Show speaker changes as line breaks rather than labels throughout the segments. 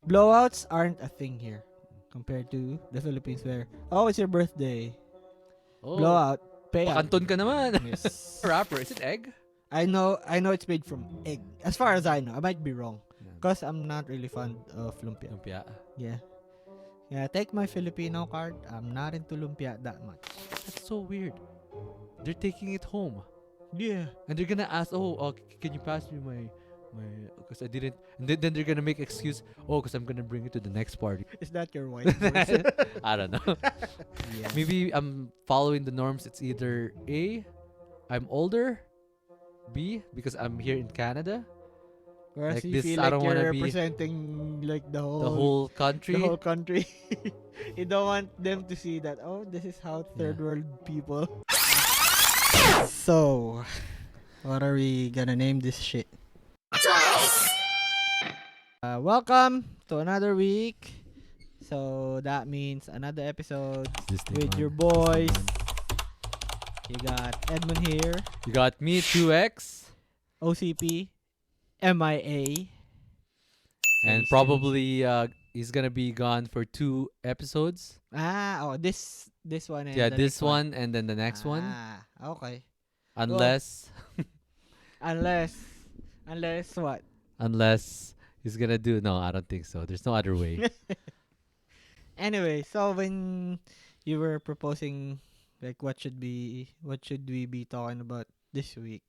blowouts aren't a thing here compared to the Philippines where, oh, it's your birthday.
Oh,
Blowout, payout.
pakanton ka naman.
Yes.
Rapper, is it egg?
I know it's made from egg. As far as I know. I might be wrong.
Yeah.
Because I'm not really fond of lumpia.
Lumpia.
Yeah. Yeah, take my Filipino card. I'm not into lumpia that much.
That's so weird. They're taking it home.
Yeah.
And they're gonna ask, can you pass me my, because I didn't. And then they're gonna make excuse, because I'm gonna bring it to the next party.
Is that your white voice?
I don't know.
Yeah.
Maybe I'm following the norms. It's either A, I'm older, B, because I'm here in Canada.
Whereas
Like
you
this,
feel
I
like
don't
you're
wanna be
representing like the
the whole country.
the whole country. You don't want them to see that, oh, this is how third world people. So, what are we gonna name this shit? Welcome to another week. So that means another episode
This thing
with
on.
your boys. You got Edmund here,
You got me, 2X,
OCP, MIA,
and probably he's gonna be gone for 2 episodes.
This one and
Yeah,
the
this
next one.
one and then the next one.
Okay.
Unless
Unless what?
unless he's gonna do no, I don't think so. There's no other way.
Anyway, so when you were proposing like what should we be talking about this week,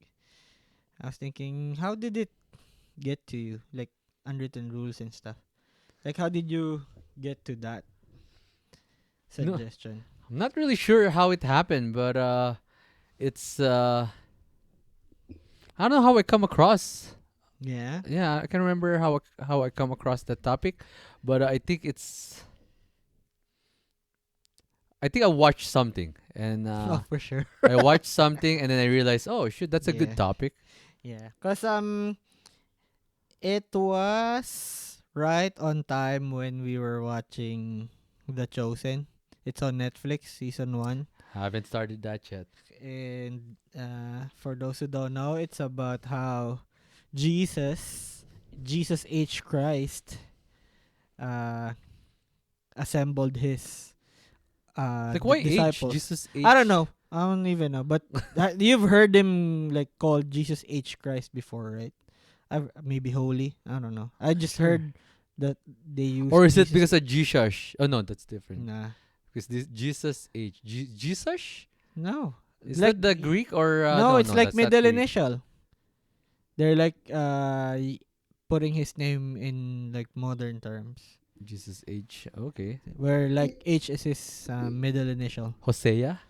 I was thinking, how did it get to you? Like unwritten rules and stuff. Like how did you get to that
No.
suggestion?
I'm not really sure how it happened, but it's I don't know how I come across.
Yeah.
Yeah, I can remember how I come across that topic, but I think I watched something and
Oh, for sure.
I watched something and then I realized, oh shit, that's a
Yeah.
good topic.
Yeah. Cause it was right on time when we were watching The Chosen. It's on Netflix, season 1.
Haven't started that yet.
And for those who don't know, it's about how Jesus H. Christ, uh, assembled his
Like why
disciples.
H? Jesus H.
I don't know. I don't even know. But you've heard him like called Jesus H. Christ before, right? Maybe holy. I don't know. I just
Sure.
heard that they use.
Or is it
Jesus-
because of Jesus? Oh no, that's different.
Nah.
Because this Jesus H. Jesus?
No.
Is
Like-
that the Greek or
no, it's like
that's not
middle
Greek.
initial. They're like putting his name in like modern terms,
Jesus H. Okay.
where like H is his middle initial,
Hosea?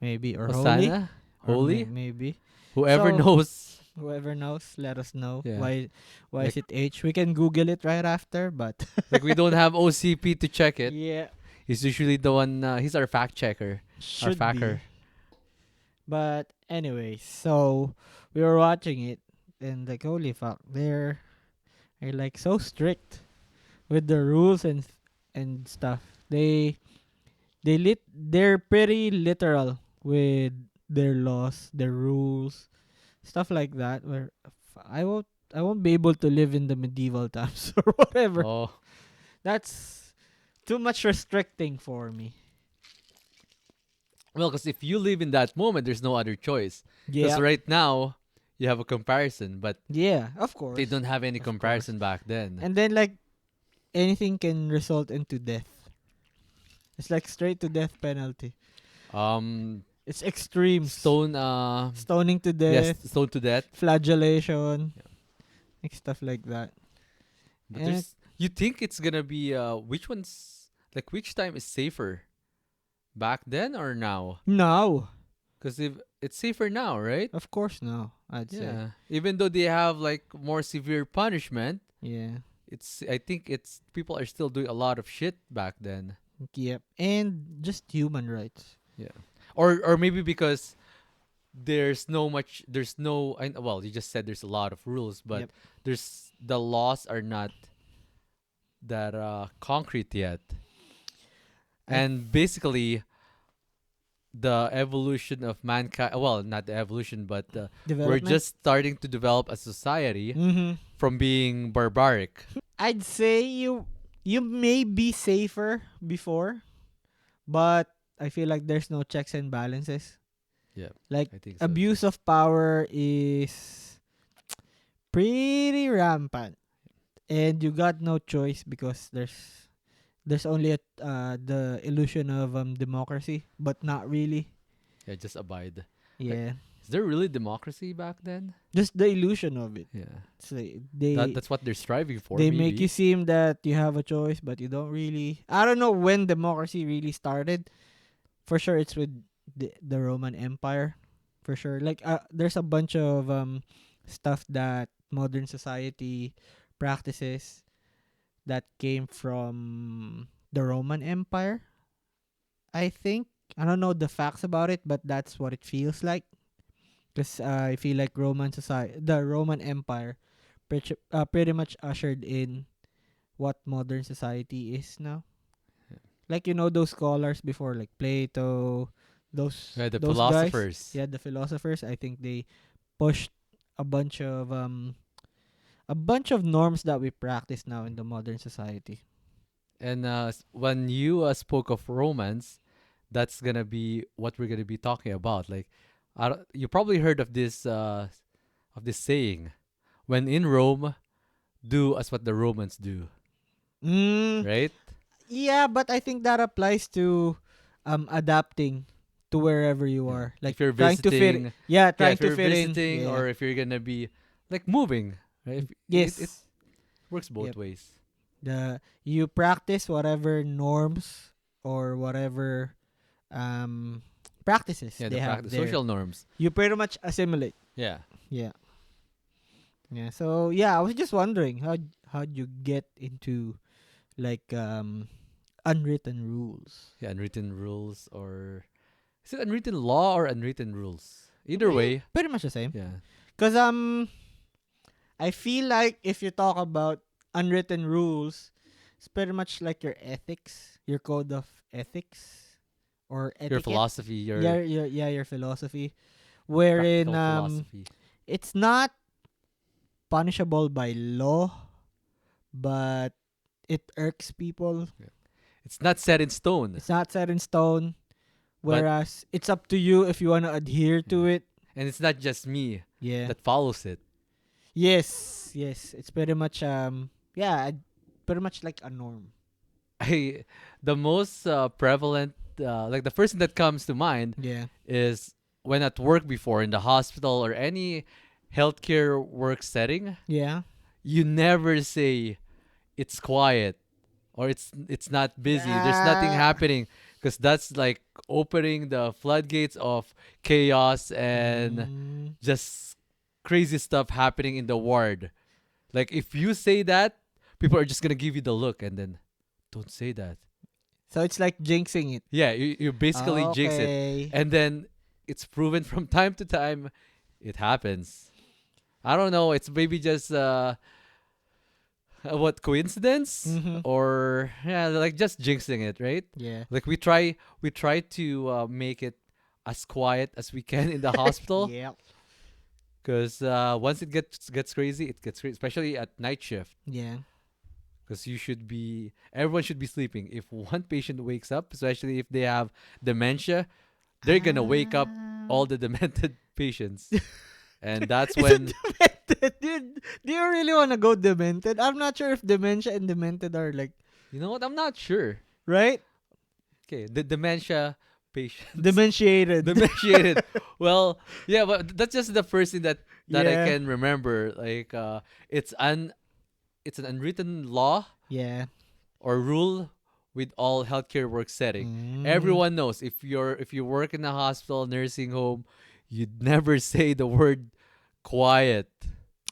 maybe, or holy.
Hosanna?
Or
Holy?
maybe.
Whoever
So-
knows.
Whoever knows, let us know
Yeah.
why is it H. We can Google it right after, but
Like we don't have OCP to check it.
yeah,
He's usually the one. He's our fact checker, our
should
facker.
be. But anyway, so we were watching it, and like holy fuck, they're like so strict with the rules and stuff. They're pretty literal with their laws, their rules, stuff like that. Where I won't be able to live in the medieval times or whatever.
Oh,
That's too much restricting for me.
well, because if you live in that moment, there's no other choice.
Yeah,
Because right now you have a comparison, but
yeah, of course.
they don't have any
Of
comparison back then.
And then like anything can result into death. It's like straight to death penalty. It's extreme. Stoning to death,
yes, stoned to death.
flagellation, like stuff like that.
But
And
you think it's gonna be which time is safer, back then or now?
no,
Because if it's safer now, right?
of course no. I'd say
Yeah. Even though they have like more severe punishment,
yeah,
I think it's people are still doing a lot of shit back then.
yep, and just human rights.
Yeah. Or maybe because well, you just said there's a lot of rules, but
Yep.
the laws are not that concrete yet.
I-
And basically the evolution of mankind, well, not the evolution, but we're
Development.
just starting to develop a society
Mm-hmm.
from being barbaric.
I'd say you may be safer before, but I feel like there's no checks and balances.
Yeah,
Like
I think so too.
abuse of power is pretty rampant, and you got no choice because there's only the illusion of democracy, but not really.
Yeah, just abide. Like,
Yeah,
is there really democracy back then?
just the illusion of it.
Yeah,
It's like
that's what they're striving for,
they make you
maybe.
seem that you have a choice, but you don't really. I don't know when democracy really started. For sure, it's with the Roman Empire. For sure, like there's a bunch of stuff that modern society practices that came from the Roman Empire. I think I don't know the facts about it, but that's what it feels like. Because I feel like the Roman Empire, pretty much ushered in what modern society is now. Like those scholars before, like Plato,
Yeah, the
those guys,
philosophers.
yeah, the philosophers. I think they pushed a bunch of a bunch of norms that we practice now in the modern society.
And when you spoke of romance, that's gonna be what we're gonna be talking about. Like, you probably heard of this saying, "When in Rome, do as what the Romans do."
Mm,
Right?
yeah, but I think that applies to adapting to wherever you
Yeah.
are. Like
If you're
trying to fit
visiting,
yeah,
yeah,
trying
if
to
you're
fit in.
visiting,
Yeah.
or if you're gonna be like moving, right? If it
Yes.
works both
Yep.
ways.
You practice whatever norms or whatever um practices
Yeah,
they
the
have
practice,
there.
social norms.
You pretty much assimilate.
Yeah,
Yeah. Yeah. So yeah, I was just wondering how'd you get into like unwritten rules?
yeah, unwritten rules, or is it unwritten law or unwritten rules? Either way,
Pretty much the same.
yeah.
Cause I feel like if you talk about unwritten rules, it's pretty much like your ethics, your code of ethics or
Your
etiquette.
philosophy, your
Your philosophy, wherein
practical philosophy.
it's not punishable by law, but it irks people.
Yeah. It's not set in stone,
It's not set in stone,
but
whereas it's up to you if you want to adhere
yeah.
to it.
And it's not just me
Yeah.
that follows it.
Yes. Yes. It's pretty much yeah, pretty much like a norm.
I the most prevalent, like the first thing that comes to mind
Yeah.
is when at work before, in the hospital or any healthcare work setting,
Yeah.
you never say it's quiet or it's not busy. There's nothing
Ah.
happening, because that's like opening the floodgates of chaos and
Mm.
just crazy stuff happening in the ward. Like if you say that, people are just gonna give you the look and then don't say that.
So it's like jinxing it.
Yeah, you basically jinx it,
Okay.
and then it's proven from time to time it happens. I don't know. It's maybe just what coincidence,
Mm-hmm.
or yeah, like just jinxing it, right?
Yeah.
Like we try to make it as quiet as we can in the hospital,
Yeah.
because once it gets crazy, it gets crazy, especially at night shift.
Yeah.
Because everyone should be sleeping. If one patient wakes up, especially if they have dementia, they're gonna wake up
Ah.
all the demented patients, and that's
Is it
when
demented? Do you really want to go demented? I'm not sure if dementia and demented are like,
you know what? I'm not sure.
right?
Okay, the dementia patients,
Dementiated.
dementiated. Well, yeah, but that's just the first thing that I
Yeah.
can remember. Like, it's an unwritten law
Yeah.
or rule with all healthcare work setting.
Mm.
Everyone knows if you work in a hospital, nursing home, you'd never say the word quiet.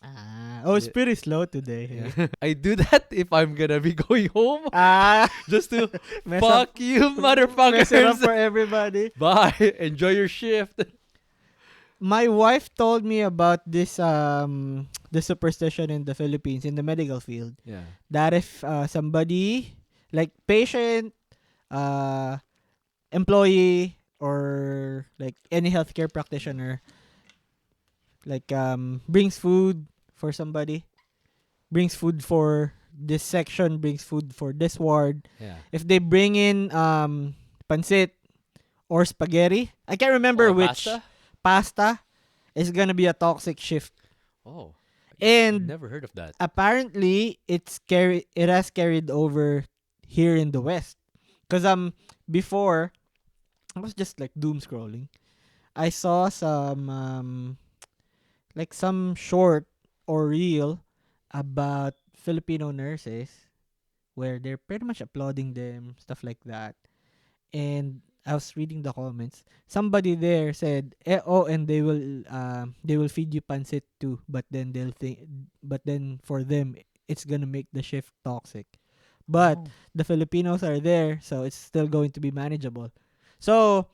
Ah. Oh, it's
Yeah.
pretty slow today.
Yeah.
Hey.
I do that if I'm gonna be going home,
Ah.
just to
Mess up.
fuck you,
Mess it up
motherfuckers.
for everybody.
Bye. Enjoy your shift.
My wife told me about this the superstition in the Philippines in the medical field
Yeah.
that if somebody like patient, uh employee or like any healthcare practitioner like brings food for somebody, brings food for this section brings food for this ward.
Yeah.
If they bring in pancit or spaghetti, I can't remember
Or
which
pasta?
pasta is gonna be a toxic shift.
Oh,
And
never heard of that.
apparently it has carried over here in the West. Cause before I was just like doom scrolling. I saw some like some short or reel about Filipino nurses where they're pretty much applauding them, stuff like that. And I was reading the comments. Somebody there said, "Oh, and they will feed you pancit too, but then but then for them, it's gonna make the shift toxic. But
Oh.
the Filipinos are there, so it's still going to be manageable." So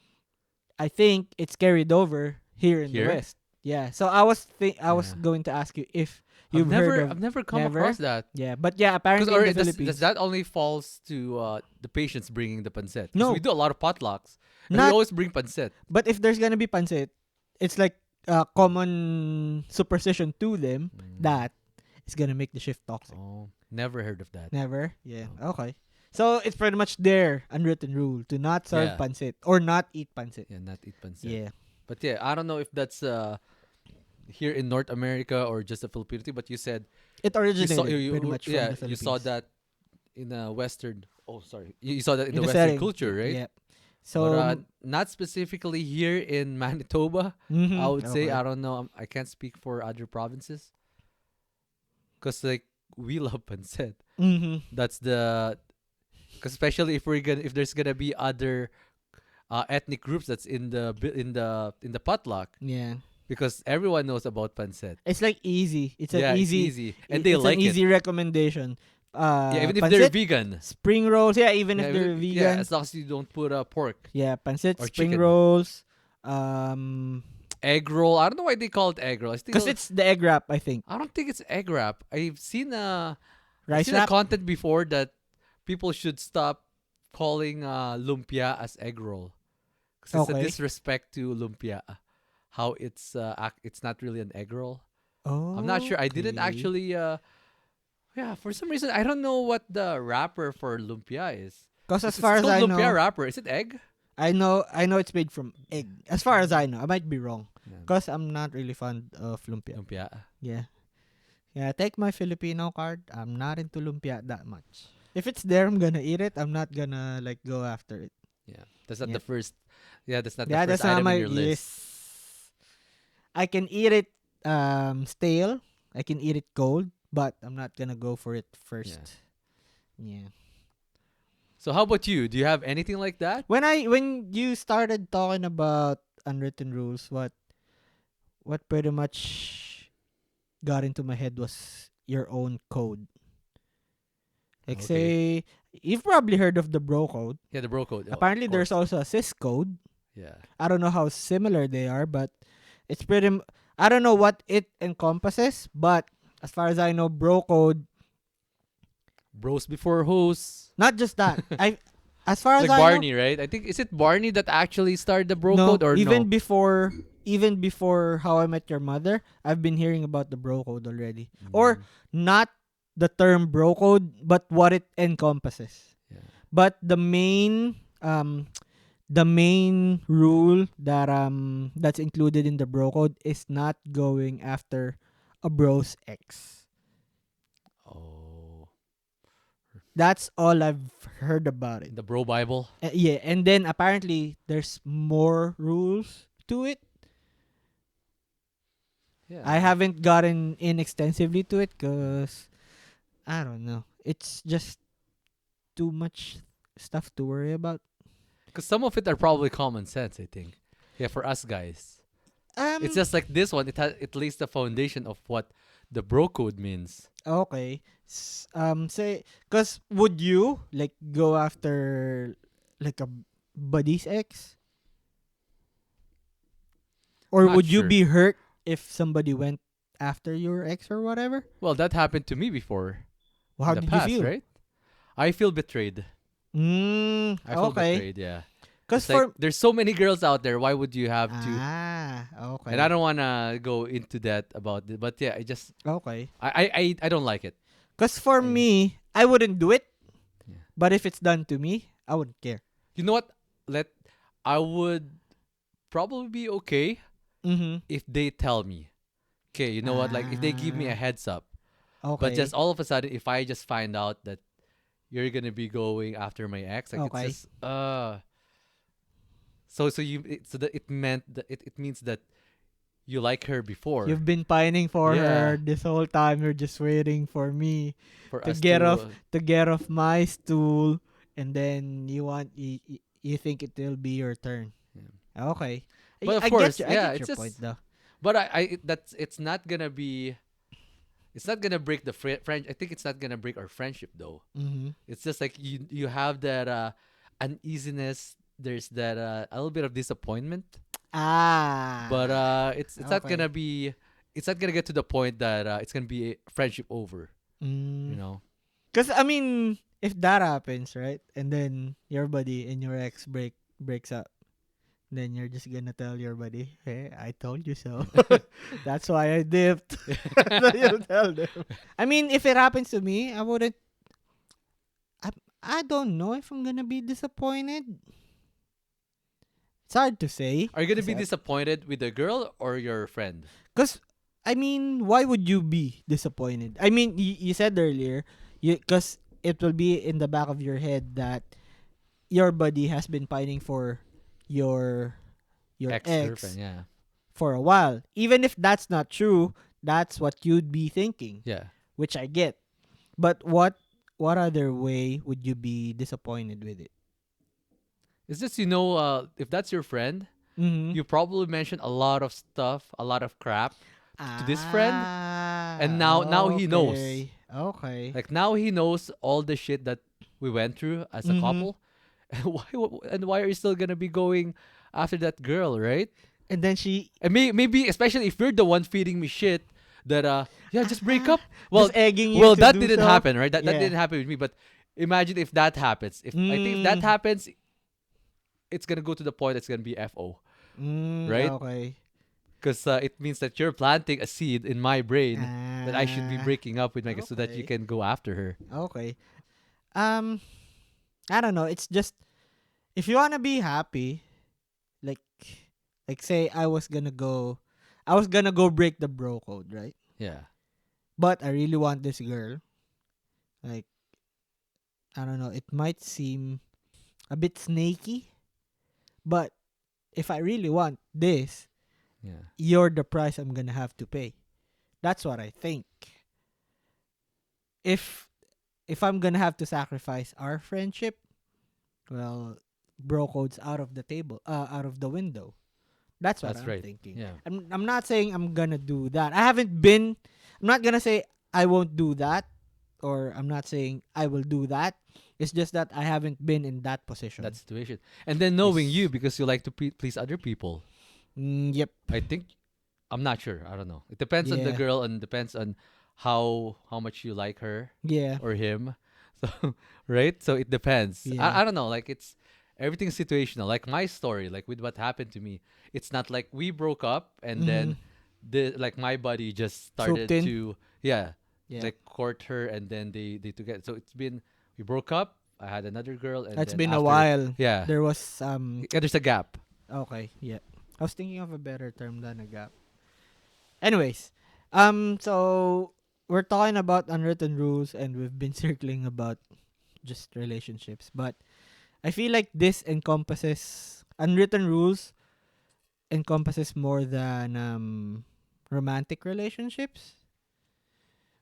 I think it's carried over here in the
Here?
West. Yeah. So I was
Yeah.
going to ask you if you've heard of
I've never come
never.
across that.
Yeah, but yeah,
Because
apparently in
or
the
does
Philippines,
that only falls to the patients bringing the pancit? Because we
no,
do a lot of potlucks and we
not.
always bring pancit.
But if there's gonna be pancit, it's like common superstition to them
Mm.
that it's gonna make the shift toxic.
Oh, never heard of that.
Never. Yeah.
No.
Okay. So it's pretty much their unwritten rule to not serve
Yeah.
pancit or not eat pancit.
Yeah, not eat pancit.
Yeah.
But yeah, I don't know if that's here in North America or just a Filipino thing. But you said
It
you saw
originated pretty much from
yeah,
the
you
Philippines.
saw that in a Western. Oh, sorry, you saw that in
In
the
the
Western
setting.
culture, right?
Yeah.
But
So.
not specifically here in Manitoba. I would say
Okay.
I don't know. I can't speak for other provinces, cause like we love pancit. That's the, cause especially if there's gonna be other ethnic groups that's in the potluck,
Yeah.
because everyone knows about pancit.
It's like easy. It's an
Yeah, it's
easy.
easy and they
It's an
like it.
easy recommendation.
Yeah, even if they're
Pancit,
vegan.
spring rolls. Yeah, even
Yeah,
if they're
yeah,
vegan.
as long as you don't put pork
Yeah, pancit,
or
spring
chicken.
rolls. Um,
Egg roll. I don't know why they call it egg roll.
because it's the egg wrap, I think.
I don't think it's egg wrap. I've
Rice
seen a
wrap.
content before that people should stop calling lumpia as egg roll, because it's a
Okay.
disrespect to lumpia. How it's not really an egg roll. I'm not sure. I didn't
Okay.
actually. Yeah, for some reason I don't know what the wrapper for lumpia is.
Because as
It's
far as
called
I
lumpia
know,
wrapper. Is it egg?
I know it's made from egg. As far as I know, I might be wrong.
Yeah.
Because I'm not really fond of lumpia.
Lumpia.
Yeah. Yeah, take my Filipino card. I'm not into lumpia that much. If it's there, I'm gonna eat it. I'm not gonna like go after it.
Yeah, that's not
Yeah.
the first. Yeah, that's not the
Yeah,
first
that's not
item
my
in your list.
yes. I can eat it stale. I can eat it cold, but I'm not gonna go for it first. Yeah.
So how about you? Do you have anything like that?
When you started talking about unwritten rules, what pretty much got into my head was your own code. Like
Okay.
say you've probably heard of the bro code.
Yeah, the bro code. Oh,
Apparently
of
there's
course.
also a cis code.
Yeah.
I don't know how similar they are, but it's I don't know what it encompasses, but as far as I know, bro code,
Bros before hoes.
not just that. I as far as
Like
I
Barney, right? I think is it Barney that actually started the bro
know,
code or
even
no?
before How I Met Your Mother, I've been hearing about the bro code already. Or
Mm,
not the term bro code, but what it encompasses.
yeah.
But the main rule that's included in the bro code is not going after a bro's ex.
Oh,
That's all I've heard about it.
the bro Bible.
Yeah, and then apparently there's more rules to it.
Yeah.
I haven't gotten in extensively to it because I don't know. It's just too much stuff to worry about.
Because some of it are probably common sense. I think. Yeah, for us guys, it's just like this one. It lays the foundation of what the bro code means.
okay. Say, cause would you like go after like a buddy's ex, or
Not
would you
sure.
be hurt if somebody went after your ex or whatever?
Well, that happened to me before
Well,
in
how
the
did you
past,
feel?
right? I feel betrayed. I feel
Okay.
betrayed. Yeah.
Cause
It's like
for
there's so many girls out there. Why would you have to?
okay.
And I don't wanna go into that about it, but yeah,
Okay.
I don't like it.
Cause for
I
me, I wouldn't do it,
yeah.
but if it's done to me, I wouldn't care.
You know what? Let I would probably be okay
Mm-hmm.
if they tell me. Okay, you know what? Like if they give me a
Ah,
heads up. But just
okay,
all of a sudden, if I just find out that you're gonna be going after my ex, like it's
okay.
just so you so that it meant that it means that you like her before.
You've been pining for her
Yeah,
this whole time. You're just waiting for me
for
to
us
get off
to
to get off my stool, and then you think it will be your turn.
yeah.
Okay,
But of
I get
course,
you. I
yeah,
get
it's
your point
just
though.
but that's it's not gonna break the friend. I think it's not gonna break our friendship though.
Mm-hmm.
It's just like you have that uneasiness. There's that a little bit of disappointment, but
Ah,
it's not
okay.
gonna be it's not gonna get to the point that it's gonna be a friendship over. You
Mm.
know,
Cause I mean, if that happens, right, and then your buddy and your ex breaks up, then you're just gonna tell your buddy, "Hey, I told you so." That's why I dipped. So you'll tell them. I mean, if it happens to me, I wouldn't. I I don't know if I'm gonna be disappointed. It's hard to say.
are you gonna be disappointed with the girl or your friend?
Cause I mean, why would you be disappointed? I mean, you said earlier, cause it will be in the back of your head that your buddy has been pining for your
Ex girlfriend,
ex
yeah,
for a while. Even if that's not true, that's what you'd be thinking,
yeah.
which I get. But what other way would you be disappointed with it?
It's just if that's your friend,
Mm-hmm.
you probably mentioned a lot of stuff, a lot of crap to this friend, and
Ah,
now he knows.
okay. Okay.
Like now he knows all the shit that we went through as a
Mm-hmm.
couple. And why are you still gonna be going after that girl, right?
And then she
And maybe especially if you're the one feeding me shit that yeah, just break
ah,
up.
just
Well,
egging you
well
to
that
do
didn't
so.
happen, right? That
Yeah.
didn't happen with me, but imagine if that happens. If I think if that
Mm.
happens, it's gonna go to the point it's gonna be FO,
Mm,
right?
okay.
Because it means that you're planting a seed in my brain that I should be
Ah,
breaking up with Mega so that you
okay.
can go after her.
Okay. Um, I don't know. It's just if you wanna be happy, like say I was gonna go break the bro code, right?
Yeah,
But I really want this girl. Like I don't know. It might seem a bit snaky, but if I really want this,
yeah,
you're the price I'm gonna have to pay. That's what I think. If I'm gonna have to sacrifice our friendship, well, bro code's out of the table, out of the window. That's what
that's
I'm
right.
thinking.
Yeah,
I'm not saying I'm gonna do that. I haven't been. I'm not gonna say I won't do that, or I'm not saying I will do that. It's just that I haven't been in that
that
position.
situation. And then knowing you
Yes.
because you like to please other people.
Yep.
I think I'm not sure. I don't know. It depends on the
Yeah.
girl and depends on how much you like her
Yeah.
or him. So right? So it depends.
Yeah.
I don't know. Like it's everything's situational. Like my story, like with what happened to me, it's not like we broke up and
Mm-hmm.
then the like my buddy just
Swooped
started
in.
to yeah
Yeah.
like court her and then they together. So it's been we broke up. I had another girl and
It's
then
been a
after
while.
yeah
There was
there's a gap.
Okay. Yeah. I was thinking of a better term than a gap. Anyways, so we're talking about unwritten rules, and we've been circling about just relationships, but I feel like this encompasses unwritten rules encompasses more than romantic relationships,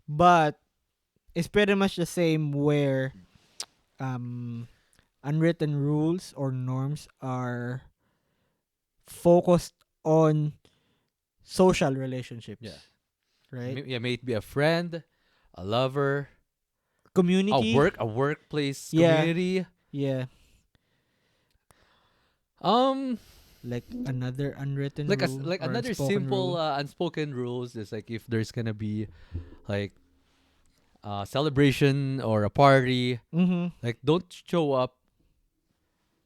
but it's pretty much the same where um unwritten rules or norms are focused on social
Yeah.
relationships, right?
Yeah, may it be a friend, a lover,
Community,
a workplace
yeah,
community.
yeah,
Um,
like another unwritten rule
like
or
another
unspoken
simple
rule.
unspoken rules is like if there's gonna be like a celebration or a party,
Mm-hmm.
like don't show up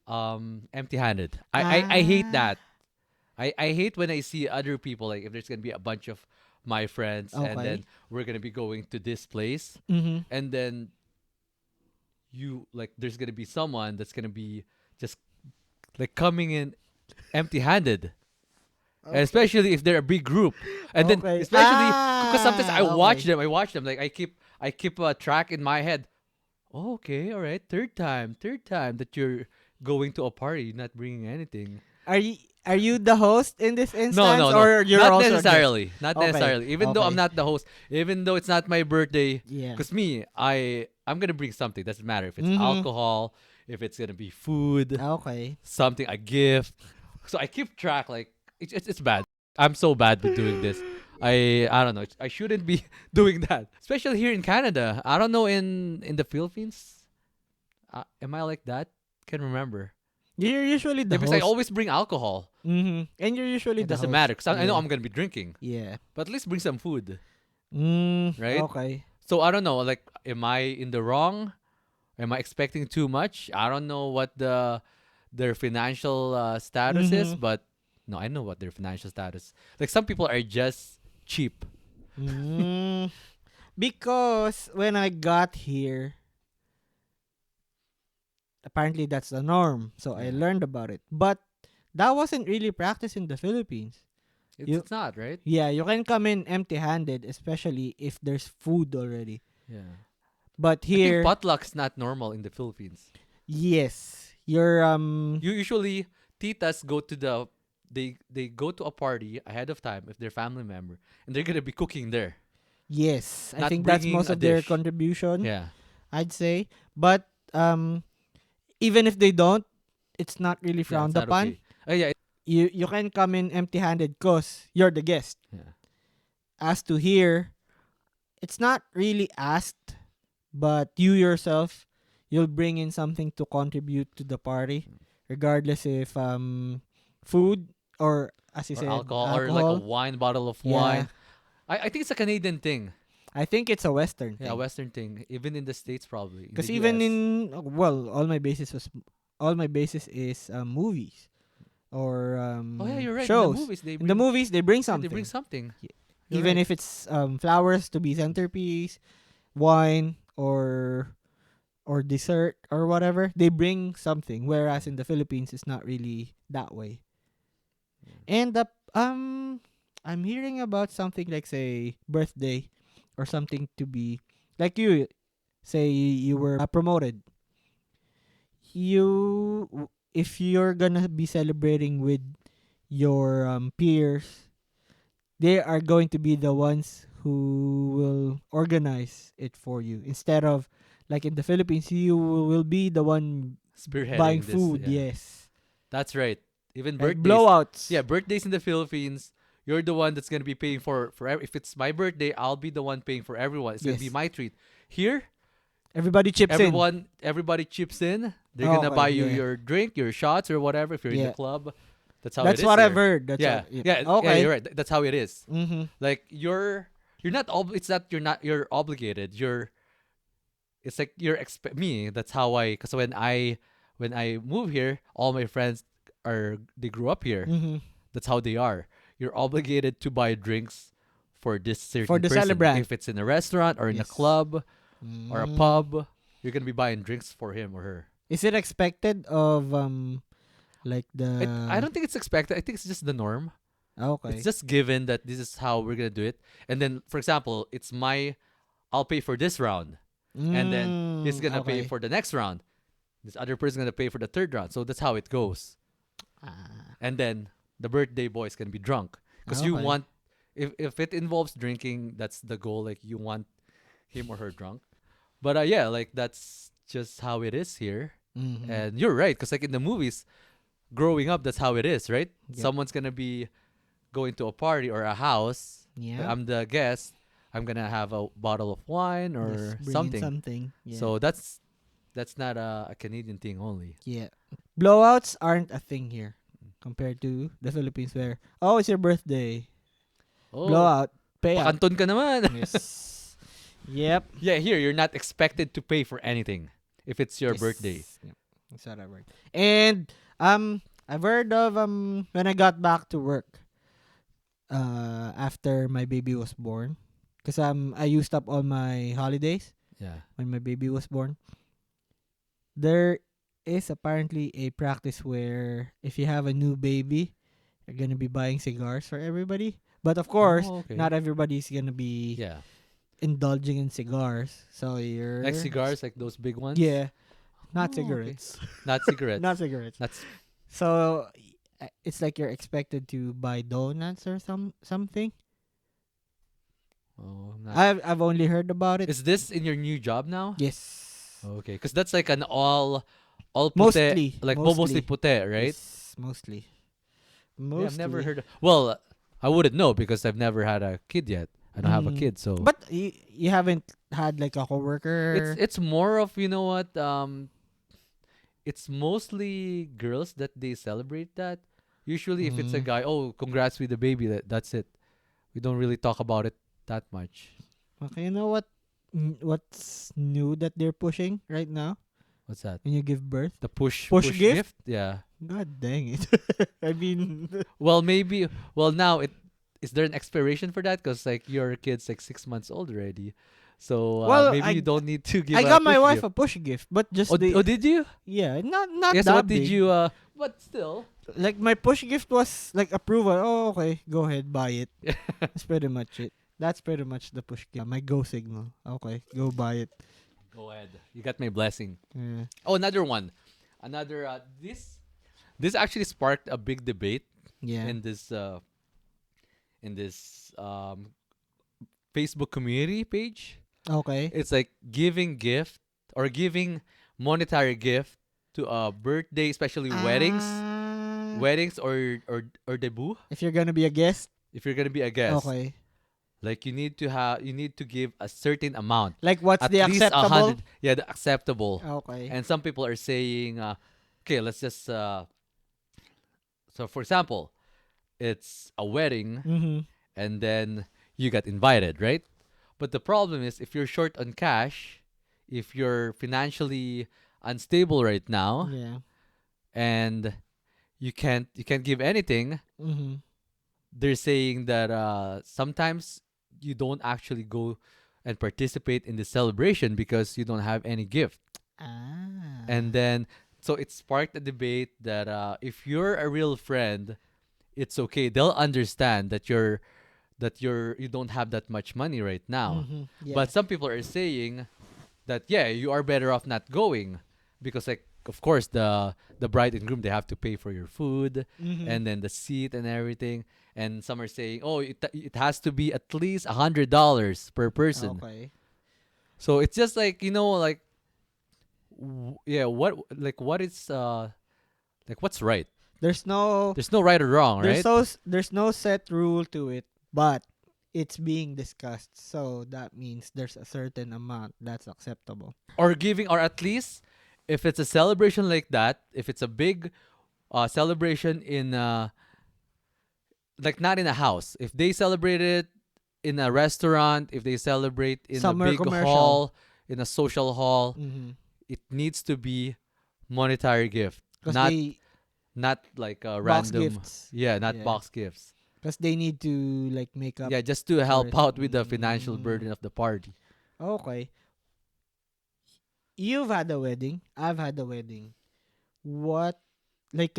empty-handed. I hate
Ah,
that. I hate when I see other people like if there's gonna be a bunch of my friends, and
Okay.
then we're gonna be going to this place,
Mm-hmm.
and then you like there's gonna be someone that's gonna be just like coming in empty-handed, and
Okay.
especially if they're a big group, and then
Okay.
especially because sometimes
Okay.
I watch them, like I keep a track in my head. Oh, okay, all right, third time that you're going to a party, not bringing anything.
Are you the host in this
No,
instance,
no, no.
or you're
Not
also a guest?
necessarily. Not
Okay.
necessarily. Even though I'm
Okay.
not the host, even though it's not my birthday,
Yeah.
because me, I'm gonna bring something. Doesn't matter if it's
Mm-hmm.
alcohol, if it's gonna be food,
Okay.
something, a gift. So I keep track. Like it's bad. I'm so bad with doing this. I don't know. I shouldn't be doing that, especially here in Canada. I don't know in the Philippines. Am I like that? Can't remember.
You're usually
Yeah,
the
because I
host.
always bring alcohol.
Mm-hmm. And you're usually
It
the
doesn't
host.
matter because I know
Yeah.
I'm gonna be drinking.
Yeah.
But at least bring some food, right?
Okay.
So I don't know. Like, am I in the wrong? Am I expecting too much? I don't know what their financial status is,
Mm-hmm.
but no, I know what their financial status. Like some people are just cheap.
Mm. Because when I got here, apparently that's the norm. So I
Yeah,
learned about it. But that wasn't really practiced in the Philippines. You
it's not right.
Yeah, you can come in empty-handed, especially if there's food already.
Yeah,
But
I think
here,
potluck's not normal in the Philippines.
yes, you're
You usually titas go to they go to a party ahead of time if they're family member, and they're gonna be cooking there,
yes, I
not
think that's
bringing
most
a
of their
dish.
contribution,
Yeah.
I'd say. But even if they don't, it's not really
Yeah, it's
frowned
not
upon.
okay. Yeah,
You can come in empty-handed cuz you're the guest.
yeah.
As to here, it's not really asked, but you yourself, you'll bring in something to contribute to the party, regardless if food, or as you
Or
said,
alcohol, or like a
alcohol.
wine, bottle of
Yeah,
wine. I think it's a Canadian thing.
I think it's a Western
Yeah, a
thing.
Western thing. Even in the States, probably in the
Because even
US.
in, well, all my basis is movies or
Oh yeah, you're right. In the
shows.
movies, they
In the
bring
movies, they bring
yeah, they bring
something.
something.
Y-
You're
Even
right.
if it's flowers to be centerpiece, wine, or dessert or whatever, they bring something. Whereas in the Philippines, it's not really that way.
Yeah.
And I'm hearing about something like, say, birthday or something to be like, you say you were promoted. If you're gonna be celebrating with your peers, they are going to be the ones who will organize it for you, instead of like in the Philippines, you will be the one buying
Spearheading this.
food.
Yeah,
Yes,
that's right. Even
like
birthdays.
blowouts.
Yeah, birthdays in the Philippines. You're the one that's gonna be paying if it's my birthday, I'll be the one paying for everyone. It's gonna be
Yes,
my treat. Here,
everybody chips in.
everybody chips in. They're
Oh,
gonna
okay,
buy you
yeah,
your drink, your shots, or whatever. If you're in the
yeah.
club, that's how it
That's
is
what I've
here.
heard. That's
Yeah,
what. Yep.
yeah, yeah.
Okay.
You're right. That's how it is.
Mm-hmm.
Like you're not it's not you're obligated. It's like me. That's how because when I move here, all my friends they grew up here.
Mm-hmm.
That's how they are. You're obligated to buy drinks for this
For
certain
the
person.
celebrant.
If it's in a restaurant or in a
Yes.
club or a
Mm.
pub, you're gonna be buying drinks for him or her.
Is it expected of like
I
the?
don't think it's expected. I think it's just the norm. It's
Okay.
just given that this is how we're gonna do it. And then, for example, I'll pay for this round, and then he's gonna pay
Okay.
for the next round. This other person gonna pay for the third round. So that's how it goes.
Ah,
And then the birthday boy is gonna be drunk because you
okay.
want if it involves drinking, that's the goal. Like you want him or her drunk. But yeah, like that's just how it is here.
Mm-hmm.
And you're right, because like in the movies, growing up, that's how it is, right?
Yep.
Someone's gonna be going to a party or a house.
Yeah.
I'm the guest. I'm gonna have a bottle of wine
Yes.
or
Bring in
something.
something. Yeah.
So that's not a Canadian thing only.
Yeah. Blowouts aren't a thing here compared to the Philippines, where, oh, it's your birthday.
Oh,
Blowout. Payout.
pakanton ka naman.
Yes. Yep.
Yeah, here you're not expected to pay for anything if it's your birthday.
Yes. Yep. That's what I heard. And I've heard of when I got back to work, after my baby was born, because I used up all my holidays
Yeah.
when my baby was born. There is apparently a practice where if you have a new baby, you're gonna be buying cigars for everybody. But of course,
Oh, okay.
not everybody's gonna be
Yeah.
indulging in cigars. So
Like cigars, like those big ones.
yeah, not
Oh, okay.
cigarettes.
Not
Not
cigarettes.
cigarettes.
That's
So it's like you're expected to buy donuts or something.
oh, I'm not.
I've only heard about it.
Is this in your new job now?
Yes.
Okay, because that's like an all pute,
Mostly,
like mostly
mostly.
pute, right?
Yes, mostly.
Yeah, I've never
Mostly.
heard. Well, I wouldn't know because I've never had a kid yet. I don't have a
Mm.
kid, so
But you haven't had like a
it's
coworker.
it's more of, you know what, it's mostly girls that they celebrate that. Usually, if it's a
Mm.
guy, oh, congrats with the baby. That's it. We don't really talk about it that much.
Okay, you know what? What's new that they're pushing right now
What's that?
when you give birth?
The push
Push
push
gift?
gift? Yeah.
God dang it! I mean,
Well, maybe. Well, now it is there an expiration for that? Because like your kid's like 6 months old already, so
well,
maybe you
I
don't need to give
I
a
got my
push
wife
gift.
a push gift, but just
Oh,
the
did you?
yeah, not
Yes.
that
What did
big.
you? But still.
Like my push gift was like approval. Oh, okay, go ahead, buy it. That's pretty much it. That's pretty much the push gift. My go signal. Okay, go buy it.
Go ahead. You got my blessing.
Yeah.
Oh, another one. Another. This actually sparked a big debate
Yeah.
in this Facebook community page.
Okay.
It's like giving gift or giving monetary gift to a birthday, especially weddings or debut.
If you're gonna be a guest,
If you're gonna be a guest,
okay.
like you need to give a certain amount,
Like what's
at
the
least a
acceptable?
hundred. Yeah, the acceptable.
Okay.
And some people are saying, okay, let's just so for example, it's a wedding
Mm-hmm.
and then you got invited, right? But the problem is if you're short on cash, if you're financially unstable right now,
Yeah.
and you can't give anything,
Mm-hmm.
they're saying that sometimes you don't actually go and participate in the celebration because you don't have any gift.
Ah.
And then so it sparked a debate that if you're a real friend, it's okay. They'll understand that you don't have that much money right now.
Mm-hmm. Yeah.
But some people are saying that yeah, you are better off not going because like of course the bride and groom they have to pay for your food
Mm-hmm.
and then the seat and everything. And some are saying, oh, it has to be at least $100 per person.
Okay.
So it's just like like yeah, what is like what's right?
There's no
There's no right or wrong, right?
there's no set rule to it, but it's being discussed. So that means there's a certain amount that's acceptable.
Or giving, or at least if it's a celebration like that, if it's a big celebration in like not in a house, if they celebrate it in a restaurant, if they celebrate in a
Somewhere
big
commercial.
hall, in a social hall,
Mm-hmm.
it needs to be monetary gift,
Because
not
they
not like a
box
random.
gifts.
Yeah, not
Yeah.
box gifts.
Because they need to like make up
Yeah, just to
for
help
it.
out with the financial burden of the party.
Okay. You've had a wedding. I've had a wedding. What like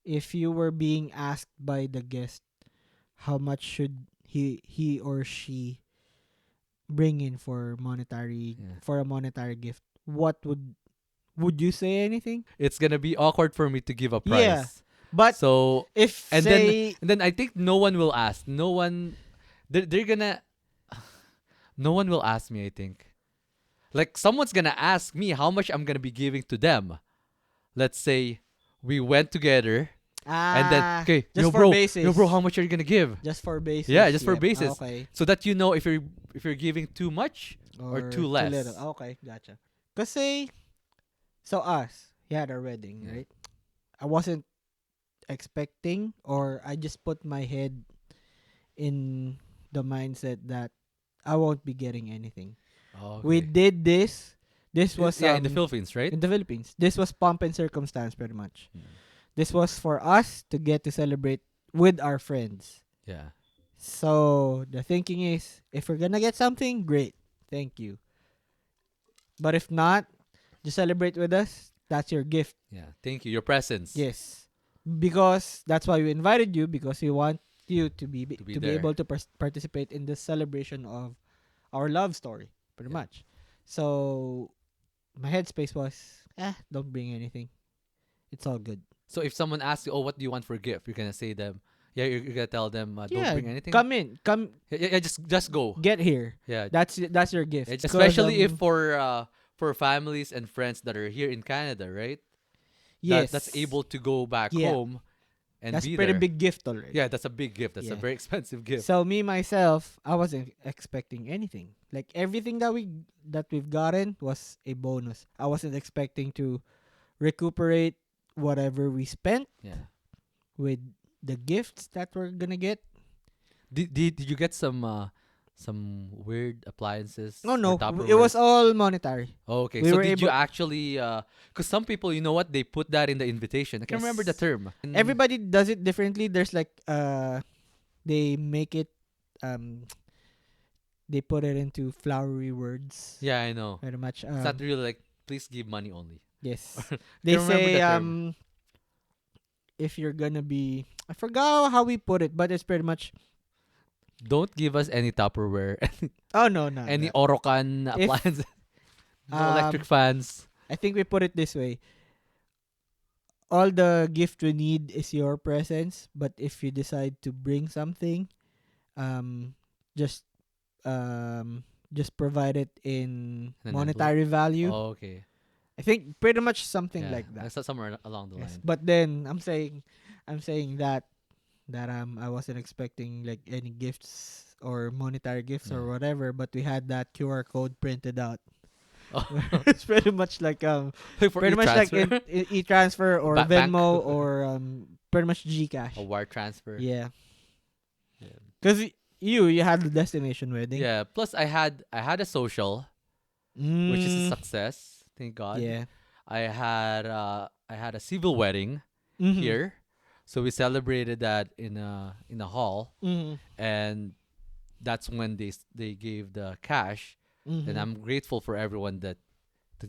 if you were being asked by the guest how much should he or she bring in
Yeah.
for a monetary gift, what would you say anything?
It's gonna be awkward for me to give a
Yeah.
price.
But
So
if
and then
say
and then I think no one will ask. No one they're gonna no one will ask me, I think. Like someone's gonna ask me how much I'm gonna be giving to them. Let's say we went together and then okay,
just for
yo bro,
basis.
how much are you gonna give?
Just for basis.
Yeah, just for
Yep.
basis.
Okay.
So that you know if you're giving too much or too less.
little. Okay, gotcha. Kasi so us, we had our wedding,
Yeah.
right? I wasn't expecting, or I just put my head in the mindset that I won't be getting anything.
Oh,
We
okay.
did this. This was
Yeah, in the Philippines, right?
in the Philippines. This was pomp and circumstance, pretty much.
Mm.
This was for us to get to celebrate with our friends.
Yeah.
So the thinking is, if we're gonna get something, great, thank you. But if not, just celebrate with us. That's your gift.
Yeah. Thank you. Your presence
Yes, because that's why we invited you, because we want you to be
to be
to be
there.
able to participate in the celebration of our love story, pretty
Yeah.
much. So my headspace was, don't bring anything. It's all good.
So if someone asks you, "Oh, what do you want for a gift?" You're gonna say them. Yeah, you're gonna tell them, "Don't
Yeah,
bring anything."
come in, come
Yeah, yeah, yeah, just go.
get here.
Yeah,
That's your gift. Cause
especially if for families and friends that are here in Canada, right? That's
yes,
able to go back
yeah,
home and
that's a
be
pretty
there.
big gift already.
Yeah, that's a big gift. That's a
Yeah.
very expensive gift.
So me myself, I wasn't expecting anything. Like everything that we've gotten was a bonus. I wasn't expecting to recuperate whatever we spent
Yeah.
with the gifts that we're gonna get.
Did you get some weird appliances
Oh
or
no, it was
Tupperwares?
all monetary.
Oh, okay.
We
So
were
did you
able.
actually cuz some people, you know what, they put that in the invitation. I can't remember the
Yes.
term.
Everybody does it differently. There's like they make it um they put it into flowery words.
Yeah, I know.
Very much
It's not really like please give money only.
yes.
I
They
can't remember
say
the term.
if you're gonna be, I forgot how we put it, but it's pretty much,
Don't give us any Tupperware,
oh no, no,
any
no.
Orocan
If
appliances, no electric
um
fans.
I think we put it this way. All the gift we need is your presence, but if you decide to bring something, um just just provide it in
An envelope.
monetary value.
Oh, okay.
I think pretty much something
Yeah,
like
I
that.
saw somewhere along the
Yes.
line.
But then I'm saying that I wasn't expecting like any gifts or monetary gifts or
Yeah.
whatever, but we had that QR code printed out.
Oh,
It's
for
pretty much like
e-transfer,
in e-transfer or
bank,
Venmo or pretty much
a
GCash.
wire transfer.
Yeah.
Yeah.
Cuz you had the destination wedding.
Yeah. Plus, I had a social, which is a
Mm,
success. Thank God.
yeah.
I had a civil wedding
Mhm.
here, so we celebrated that in a hall,
Mhm.
and that's when they gave the cash. And
Mhm.
I'm grateful for everyone that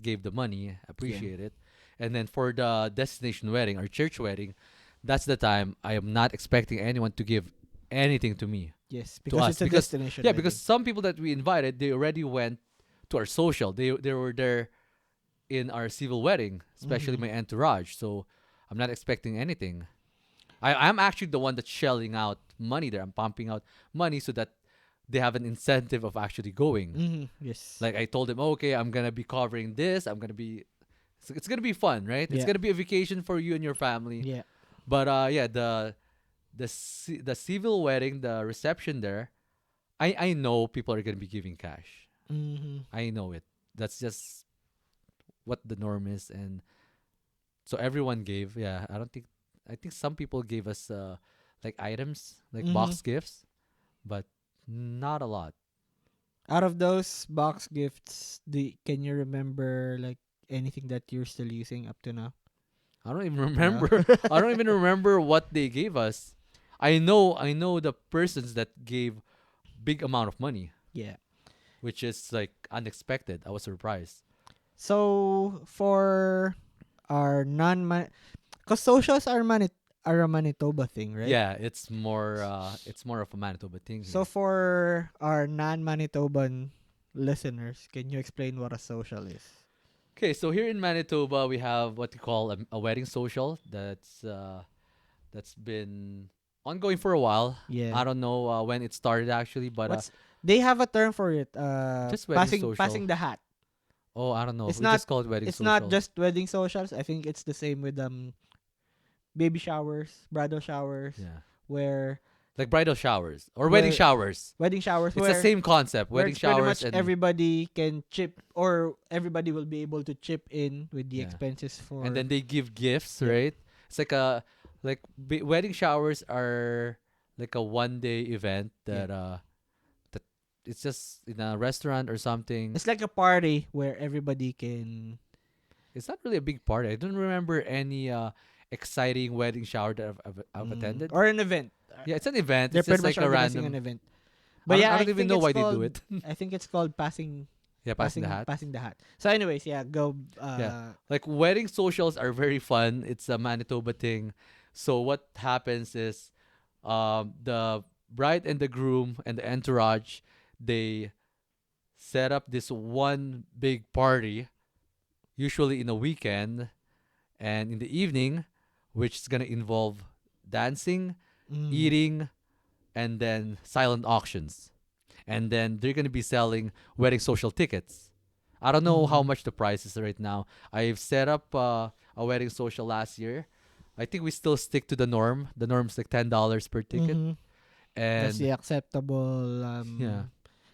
gave the money.
Yeah.
Appreciate it. And then for the destination wedding or church wedding, that's the time I am not expecting anyone to give anything to me,
Yes,
to
because
us,
it's a
because
destination
yeah, because
wedding.
some people that we invited, they already went to our social. They were there in our civil wedding, especially
Mhm.
my entourage. So I'm not expecting anything. I'm actually the one that's shelling out money there. I'm pumping out money so that they have an incentive of actually going.
Mhm. Yes.
Like I told them, okay, I'm gonna be covering this. It's gonna be fun, right? It's
Yeah.
gonna be a vacation for you and your family.
Yeah.
But yeah, the civil wedding, the reception there, I know people are gonna be giving cash.
Mhm.
I know it. That's just what the norm is, and so everyone gave. Yeah, I think some people gave us like items, like
Mhm.
box gifts, but not a lot.
Out of those box gifts, can you remember like anything that you're still using up to now?
I don't even
No.
remember. I don't even remember what they gave us. I know the persons that gave big amount of money,
Yeah.
which is like unexpected. I was surprised.
So for our cause socials are a Manitoba thing, right?
Yeah, it's more of a Manitoba thing
So
here.
for our non-Manitoban listeners, can you explain what a social is?
Okay, so here in Manitoba we have what we call a wedding social that's been ongoing for a while.
Yeah.
I don't know when it started actually, but
What's They have a term for it.
just wedding
Passing
social.
the hat.
Oh, I don't know.
It's
We
not
just call it wedding
it's not
social.
just wedding socials. I think it's the same with baby showers, bridal showers,
Yeah.
where
Like bridal showers or wedding
where
showers.
wedding showers
It's the same concept,
where
wedding
it's pretty
showers
much
and
everybody can chip, or everybody will be able to chip in with the
yeah.
expenses
And
for.
then they give gifts,
Yep.
right? It's wedding showers are like a 1 day event
Yeah.
that it's just in a restaurant or something.
It's like a party where everybody can.
It's not really a big party. I don't remember exciting wedding shower that I've attended.
Or an event.
Yeah, it's an event.
They're
It's
pretty
just
much
like a
organizing an
random.
event. But yeah,
I
I
don't even
think
know
it's
why they do
called
it.
passing
Yeah, passing the hat.
passing the hat. So anyways, yeah, go
Yeah, like wedding socials are very fun. It's a Manitoba thing. So what happens is, the bride and the groom and the entourage, they set up this one big party, usually in a weekend, and in the evening, which is gonna involve dancing,
mm,
eating, and then silent auctions. And then they're gonna be selling wedding social tickets. I don't know how
mm,
much the price is right now. I've set up a wedding social last year. I think we still stick to the norm. The norm's like $10 per ticket,
mm-hmm. That's
and
the acceptable
yeah,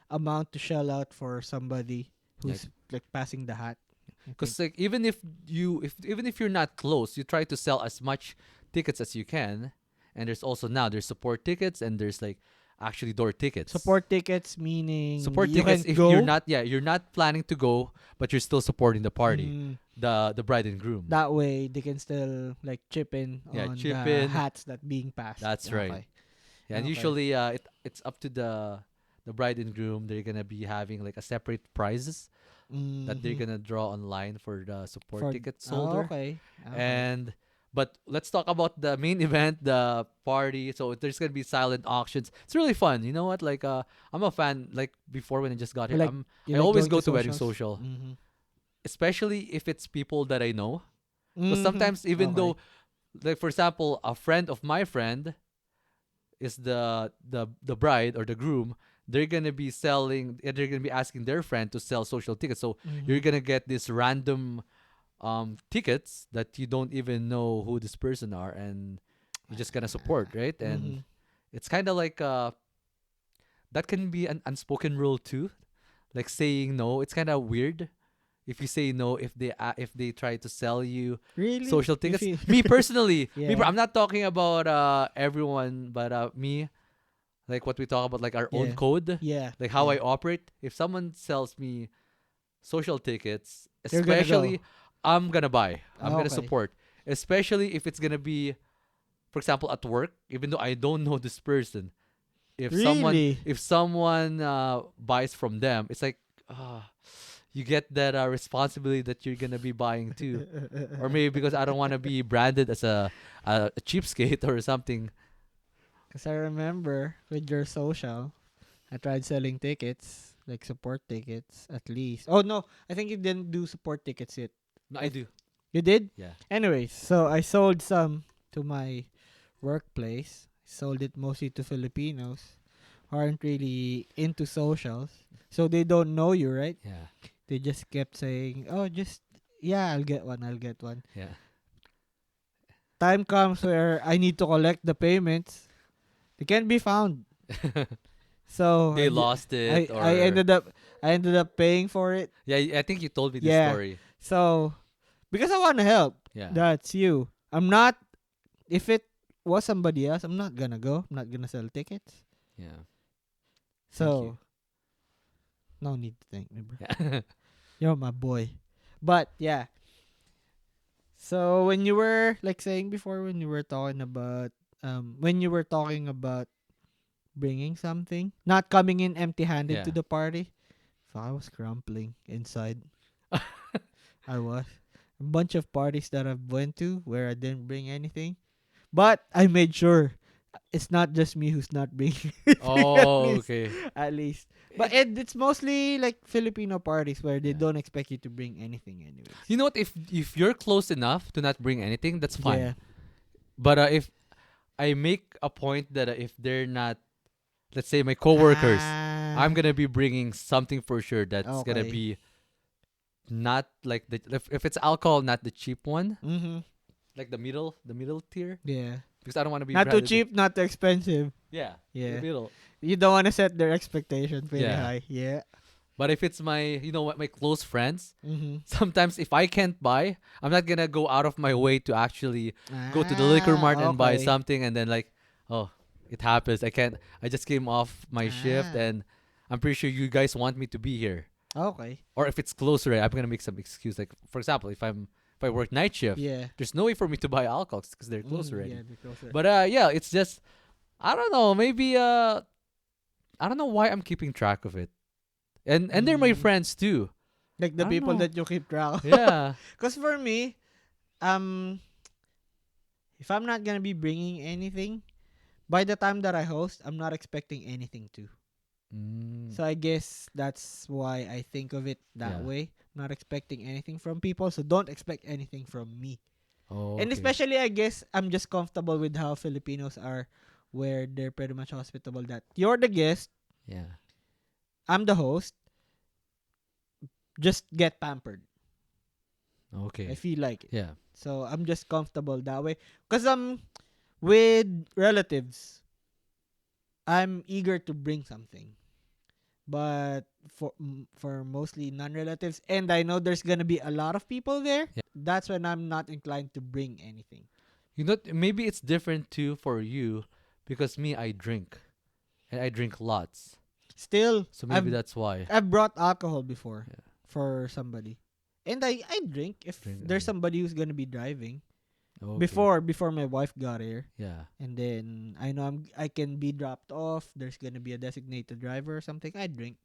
amount to shell out for somebody
yeah.
who's like passing the hat. I think.
Because like even if you're not close, you try to sell as much tickets as you can. And there's also now there's support tickets and there's like actually door tickets.
Support tickets meaning
Support
you
tickets
can
if
go.
you're not planning to go, but you're still supporting the party,
Mm,
the bride and groom.
that way they can still like chip in
Yeah,
on
chip
the
in.
hats that being passed.
That's right.
Okay.
Yeah, and
Okay.
usually it's up to the bride and groom. They're gonna be having like a separate prizes that they're
Mm-hmm.
gonna draw online for the support
For
tickets holder.
okay. Okay.
And but let's talk about the main event, the party. So there's gonna be silent auctions. It's really fun. You know what? Like I'm a fan. Like before when I just got
You
here,
like
I
you like
always
going
go
to
to wedding
socials?
social,
Mm-hmm.
especially if it's people that I know. Because
Mm-hmm.
sometimes even
Okay.
though, like for example, a friend of my friend is the bride or the groom, they're gonna be selling. They're gonna be asking their friend to sell social tickets. So
Mm-hmm.
you're gonna get this random tickets that you don't even know who this person are, and you're just gonna support, right?
Mm-hmm.
And it's kind of like that can be an unspoken rule too, like saying no. It's kind of weird if you say no if they try to sell you
Really?
social
You
tickets.
feel?
Me personally,
Yeah.
I'm not talking about everyone, but me, like what we talk about, like our own
Yeah.
code,
Yeah.
like how I
Yeah.
operate. If someone sells me social tickets,
You're gonna go.
especially, I'm gonna buy. I'm gonna
Okay.
support. Especially if it's gonna be, for example, at work. Even though I don't know this person,
Really?
if someone buys from them, it's like, you get that responsibility that you're gonna be buying too. Or maybe because I don't want to be branded as a cheapskate or something.
Because I remember with your social, I tried selling tickets, like support tickets at least. Oh no, I think you didn't do support tickets yet.
No, I do.
You did?
Yeah.
Anyways, so I sold some to my workplace. Sold it mostly to Filipinos who aren't really into socials. So they don't know you, right?
Yeah.
They just kept saying, "Oh, just yeah, I'll get one. I'll get one."
Yeah.
Time comes where I need to collect the payments. They can't be found. So
They lost it
I
or
ended up paying for it.
yeah, I think you told me this
Yeah.
story.
So because I want to help,
Yeah.
that's you. I'm not. If it was somebody else, I'm not gonna go. I'm not gonna sell tickets.
Yeah. Thank you.
So no need to thank me, bro.
Yeah.
You're my boy. But yeah. So when you were like saying before, when you were talking about bringing something, not coming in empty-handed
Yeah.
to the party, so I was crumpling inside. I was a bunch of parties that I've went to where I didn't bring anything, but I made sure it's not just me who's not bringing anything, at
Oh,
least.
okay.
At least. But
It,
it's mostly like Filipino parties where they
yeah.
don't expect you to bring anything anyways.
You know what? If you're close enough to not bring anything, that's
Yeah.
fine. But if I make a point that if they're not, let's say my coworkers, I'm
Ah.
gonna be bringing something for sure that's gonna
Okay.
be not like if it's alcohol, not the cheap one,
Mhm.
like the middle tier,
Yeah.
because I don't want to be
Not too
branded.
cheap, not too expensive.
Yeah, the
Yeah.
middle.
You don't want to set their expectation pretty
Yeah.
high. Yeah.
But if it's my, you know what, my close friends,
Mhm.
sometimes if I can't buy, I'm not gonna go out of my way to actually go to the liquor mart and buy
Okay.
something, and then like, oh, it happens. I can't. I just came off my shift,
Ah.
and I'm pretty sure you guys want me to be here.
Okay.
Or if it's closer, I'm gonna make some excuse. Like for example, if I'm if I work night shift,
Yeah.
there's no way for me to buy alcohol because they're closed
Yeah,
already.
they're closer.
But yeah, it's just I don't know. Maybe I don't know why I'm keeping track of it. And they're my
Mm,
friends too.
like the
I don't
people
know.
that you keep track of.
Yeah.
Because for me, um, if I'm not gonna be bringing anything, by the time that I host, I'm not expecting anything to.
Mm,
So I guess that's why I think of it that
yeah.
way. Not expecting anything from people, so don't expect anything from me.
Oh,
And
okay.
especially, I guess I'm just comfortable with how Filipinos are, where they're pretty much hospitable. That you're the guest,
Yeah.
I'm the host. Just get pampered. I
Okay.
feel like it.
Yeah.
So I'm just comfortable that way. Cause with relatives, I'm eager to bring something. But for mostly non-relatives, and I know there's gonna be a lot of people there,
Yeah.
that's when I'm not inclined to bring anything.
You know, maybe it's different too for you because me, I drink and I drink lots.
Still,
So maybe that's why.
I've brought alcohol before
Yeah.
for somebody, and I drink if
Drink.
there's somebody who's gonna be driving.
Okay.
Before my wife got here,
Yeah.
and then I know I can be dropped off. There's gonna be a designated driver or something. I drink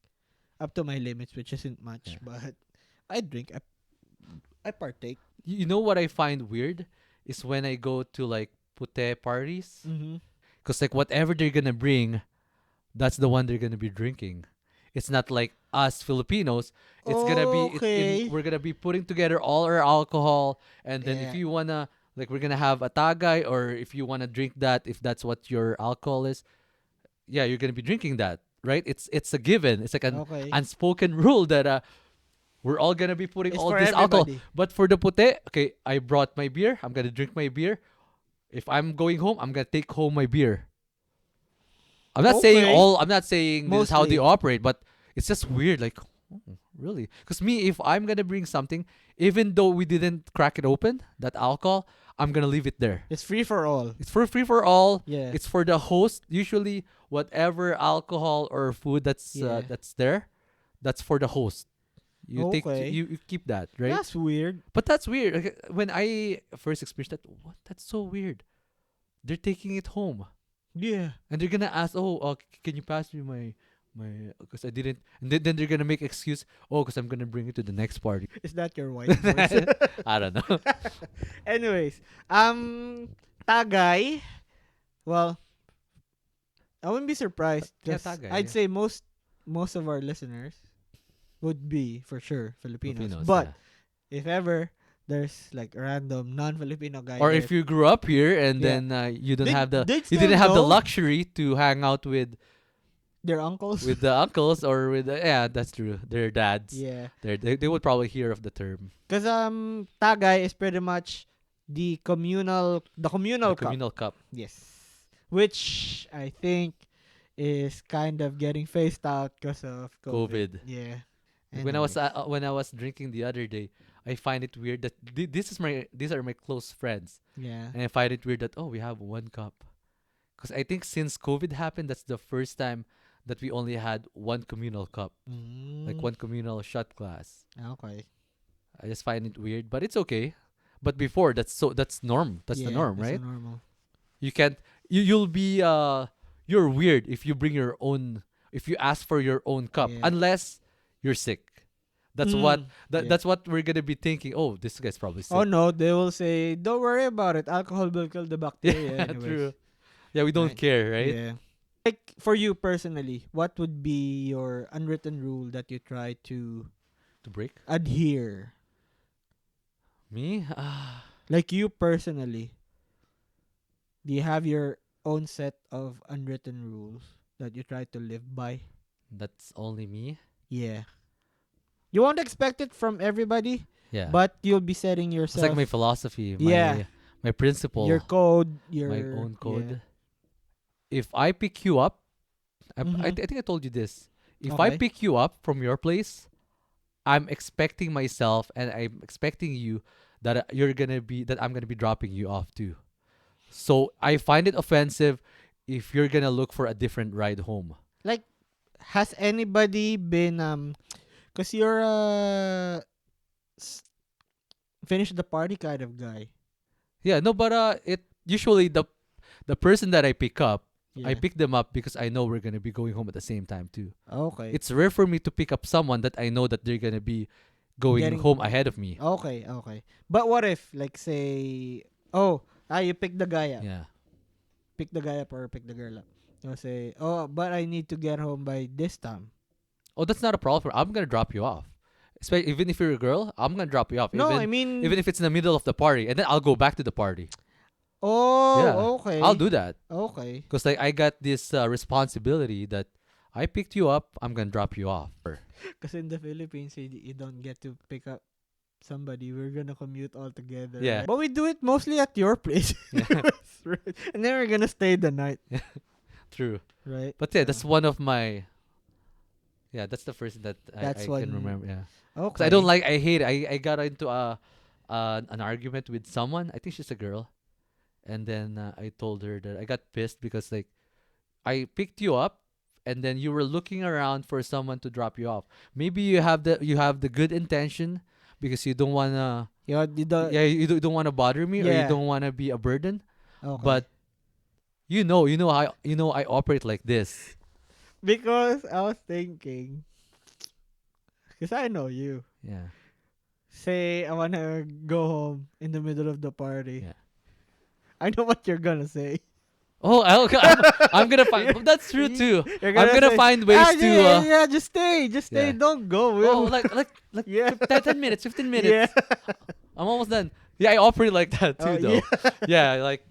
up to my limits, which isn't much,
Yeah.
but I drink. I partake.
You know what I find weird is when I go to like pute parties,
Mm-hmm.
because like whatever they're gonna bring, that's the one they're gonna be drinking. It's not like us Filipinos. It's gonna be it's in
Okay.
we're gonna be putting together all our alcohol, and then if
Yeah.
you wanna like we're gonna have a tagay, or if you wanna drink that, if that's what your alcohol is, yeah, you're gonna be drinking that, right? It's a given. It's like an
Okay.
unspoken rule that we're all gonna be putting
It's
all
for
this alcohol.
everybody.
But for the pute, okay, I brought my beer. I'm gonna drink my beer. If I'm going home, I'm gonna take home my beer.
Okay.
I'm not saying this is how they
Mostly.
operate, but it's just weird. Like, really? Because me, if I'm gonna bring something, even though we didn't crack it open, that alcohol, I'm gonna leave it there.
It's free for all.
It's for free for all.
Yeah.
It's for the host. Usually, whatever alcohol or food
Yeah.
that's there, that's for the host.
Okay.
You keep that, right?
That's weird.
But that's weird. Like, when I first experienced that, what? That's so weird. They're taking it home.
Yeah.
And they're gonna ask, oh, can you pass me my? Because I didn't. And then they're gonna make excuse. Oh, because I'm gonna bring it to the next party.
Is that your white voice?
I don't know.
Anyways, Tagay. Well, I wouldn't be surprised
Yeah,
because
tagay.
I'd
Yeah.
say most of our listeners would be for sure Filipinos.
Filipinos,
But
yeah.
if ever there's like a random non-Filipino guy
Or
there,
if you grew up here and
yeah,
then you don't have the
they'd
you
still
didn't have the
know
luxury to hang out
their uncles.
with the uncles or with the, yeah, that's true. Their dads.
Yeah,
They would probably hear of the term,
because Tagay is pretty much the
the
communal cup.
communal cup.
Yes, which I think is kind of getting phased out because of COVID.
COVID.
Yeah.
When
Anyways.
when I was drinking the other day, I find it weird that these are my close friends,
Yeah.
and I find it weird that oh, we have one cup, because I think since COVID happened, that's the first time that we only had one communal cup, like
Mm,
one communal shot glass.
okay.
I just find it weird, but it's okay. But before that's norm. That's the
Yeah,
norm,
that's a
right?
normal.
You can't you'll be you're weird if you bring your own if you ask for your own cup
Yeah.
unless you're sick. That's what
Mm, yeah.
that's what we're gonna be thinking. Oh, this guy's probably
Oh
sick.
no, they will say, "Don't worry about it. Alcohol will kill the bacteria
Yeah,
anyways."
true. Yeah, we don't
Right.
care, right?
Yeah. Like for you personally, what would be your unwritten rule that you try to
To break
adhere?
me,
Like you personally, do you have your own set of unwritten rules that you try to live by?
that's only me.
Yeah. You won't expect it from everybody,
Yeah,
but you'll be setting
it's like
yourself,
my philosophy,
yeah,
my principle,
your code,
my
your
own
yeah.
code. If I pick you up,
Mm-hmm.
I think I told you this. If I
Okay.
pick you up from your place, I'm expecting myself and I'm expecting you that I'm gonna be dropping you off too. So I find it offensive if you're gonna look for a different ride home.
Like, has anybody been cause you're s- finish the party kind of guy.
Yeah, no, but it usually the person that I
Yeah.
pick them up because I know we're gonna be going home at the same time too.
Okay.
It's rare for me to pick up someone that I know that they're gonna be going
Getting
home ahead of me.
okay, okay. But what if, like, say, oh, you pick the guy up,
Yeah.
or pick the girl up. You'll say, oh, but I need to get home by this time.
Oh, that's not a problem. I'm gonna drop you off. Even if you're a girl, I'm gonna drop you off.
No, I
Even
mean,
if it's in the middle of the party, and then I'll go back to the party. Yeah,
oh,
I'll
okay,
do that.
okay.
Cause like I got this responsibility that I picked you up. I'm gonna drop you off.
Because in the Philippines, you don't get to pick up somebody. We're gonna commute all together,
Yeah.
right? But we do it mostly at your place,
Yeah.
right? And then we're gonna stay the night,
True.
right?
But yeah,
So,
that's one of my. Yeah, that's the first that
that's
I can
one.
remember. Yeah. Cause
Okay.
I hate it. I got into an argument with someone. I think she's a girl, and then I told her that I got pissed because like I picked you up, and then you were looking around for someone to drop you off. Maybe you have the good intention because you don't wanna
You don't.
don't wanna bother me or you
Yeah.
don't wanna be a burden.
Okay.
But you know I operate like this.
Because I was thinking, because I know you.
Yeah,
Say I wanna go home in the middle of the party.
yeah.
I know what you're gonna say.
Oh, I'm gonna find. Well, that's true too.
You're
I'm gonna
say,
find ways
yeah,
to.
yeah, yeah, just stay,
Yeah.
don't go.
Oh,
Will.
like
Yeah.
10 minutes, 15
Yeah.
minutes. I'm almost done. Yeah, I operate like that
Oh,
too, though.
yeah.
Yeah, like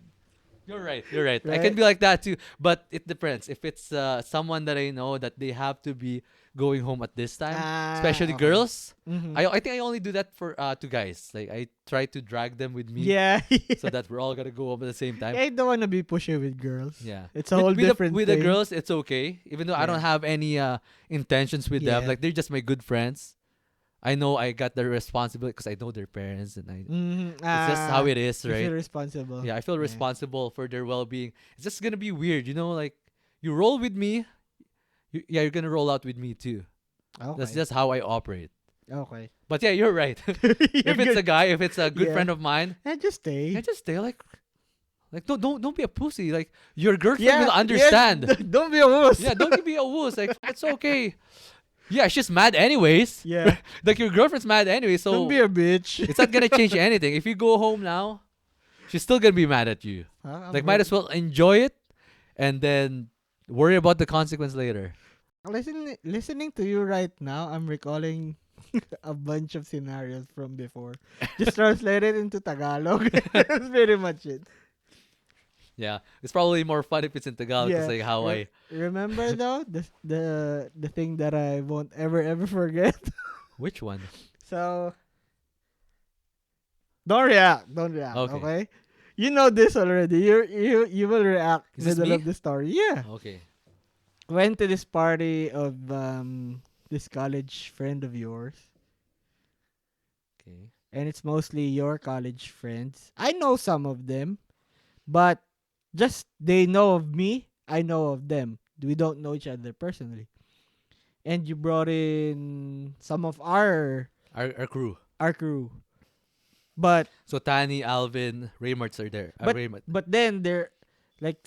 you're right. You're right. I can
Right?
be like that too, but it depends. If it's someone that I know that they have to be going home at this time, especially
Okay.
girls,
Mm-hmm.
I think I only do that for to guys. Like I try to drag them with me
Yeah.
so that we're all gonna go home at the same time.
I don't wanna be pushy with girls.
Yeah.
It's a whole different
With the
thing.
girls, it's okay. Even though I
Yeah.
don't have any intentions with them,
Yeah.
like they're just my good friends. I know I got the responsibility because I know their parents and I.
Mm-hmm.
It's just how it is,
You feel
right?
responsible.
Yeah, I feel
Yeah.
responsible for their well-being. It's just gonna be weird, you know. Like you roll with me, you're gonna roll out with me too. That's
Okay.
just how I operate.
Okay.
But yeah, you're right.
You're
If it's a
good.
guy, if it's a good
Yeah.
friend of mine,
And just stay.
I just stay like don't be a pussy. Like your girlfriend
Yeah.
will understand.
Yes. Don't be a wuss.
Yeah, don't be a wuss. Like it's okay. Yeah, she's mad anyways.
Yeah.
Like your girlfriend's mad anyway, so
Don't be a bitch.
it's not gonna change anything. If you go home now, she's still gonna be mad at you.
Huh?
Like might as well enjoy it and then worry about the consequence later.
Listening to you right now, I'm recalling a bunch of scenarios from before. Just translate it into Tagalog. That's pretty much it.
Yeah, it's probably more fun if it's in Tagalog.
Yeah.
Cause like how I
Remember though the thing that I won't ever forget.
which one?
So don't react. Don't react.
Okay.
Okay. You know this already. You will react
Is this
middle
me?
of the story. Yeah.
Okay.
Went to this party of this college friend of yours,
Okay.
and it's mostly your college friends. I know some of them, but just they know of me, I know of them. We don't know each other personally. And you brought in some of
Our crew.
our crew. But
So Tani, Alvin, Raymarts are there.
but
Raymart.
but then they're like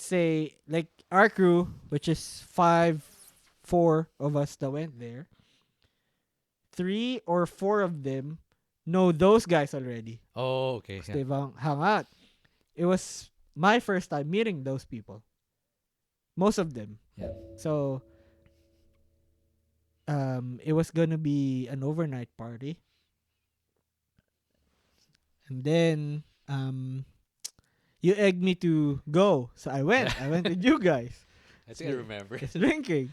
our crew, which is 4 of us that went there. 3 or 4 of them know those guys already.
Oh, okay.
'Cause
Yeah.
they've hung out. It was my first time meeting those people. Most of them.
Yeah.
So it was gonna be an overnight party. And then you egged me to go. So I went. I went with you guys.
I think I remember.
Just drinking.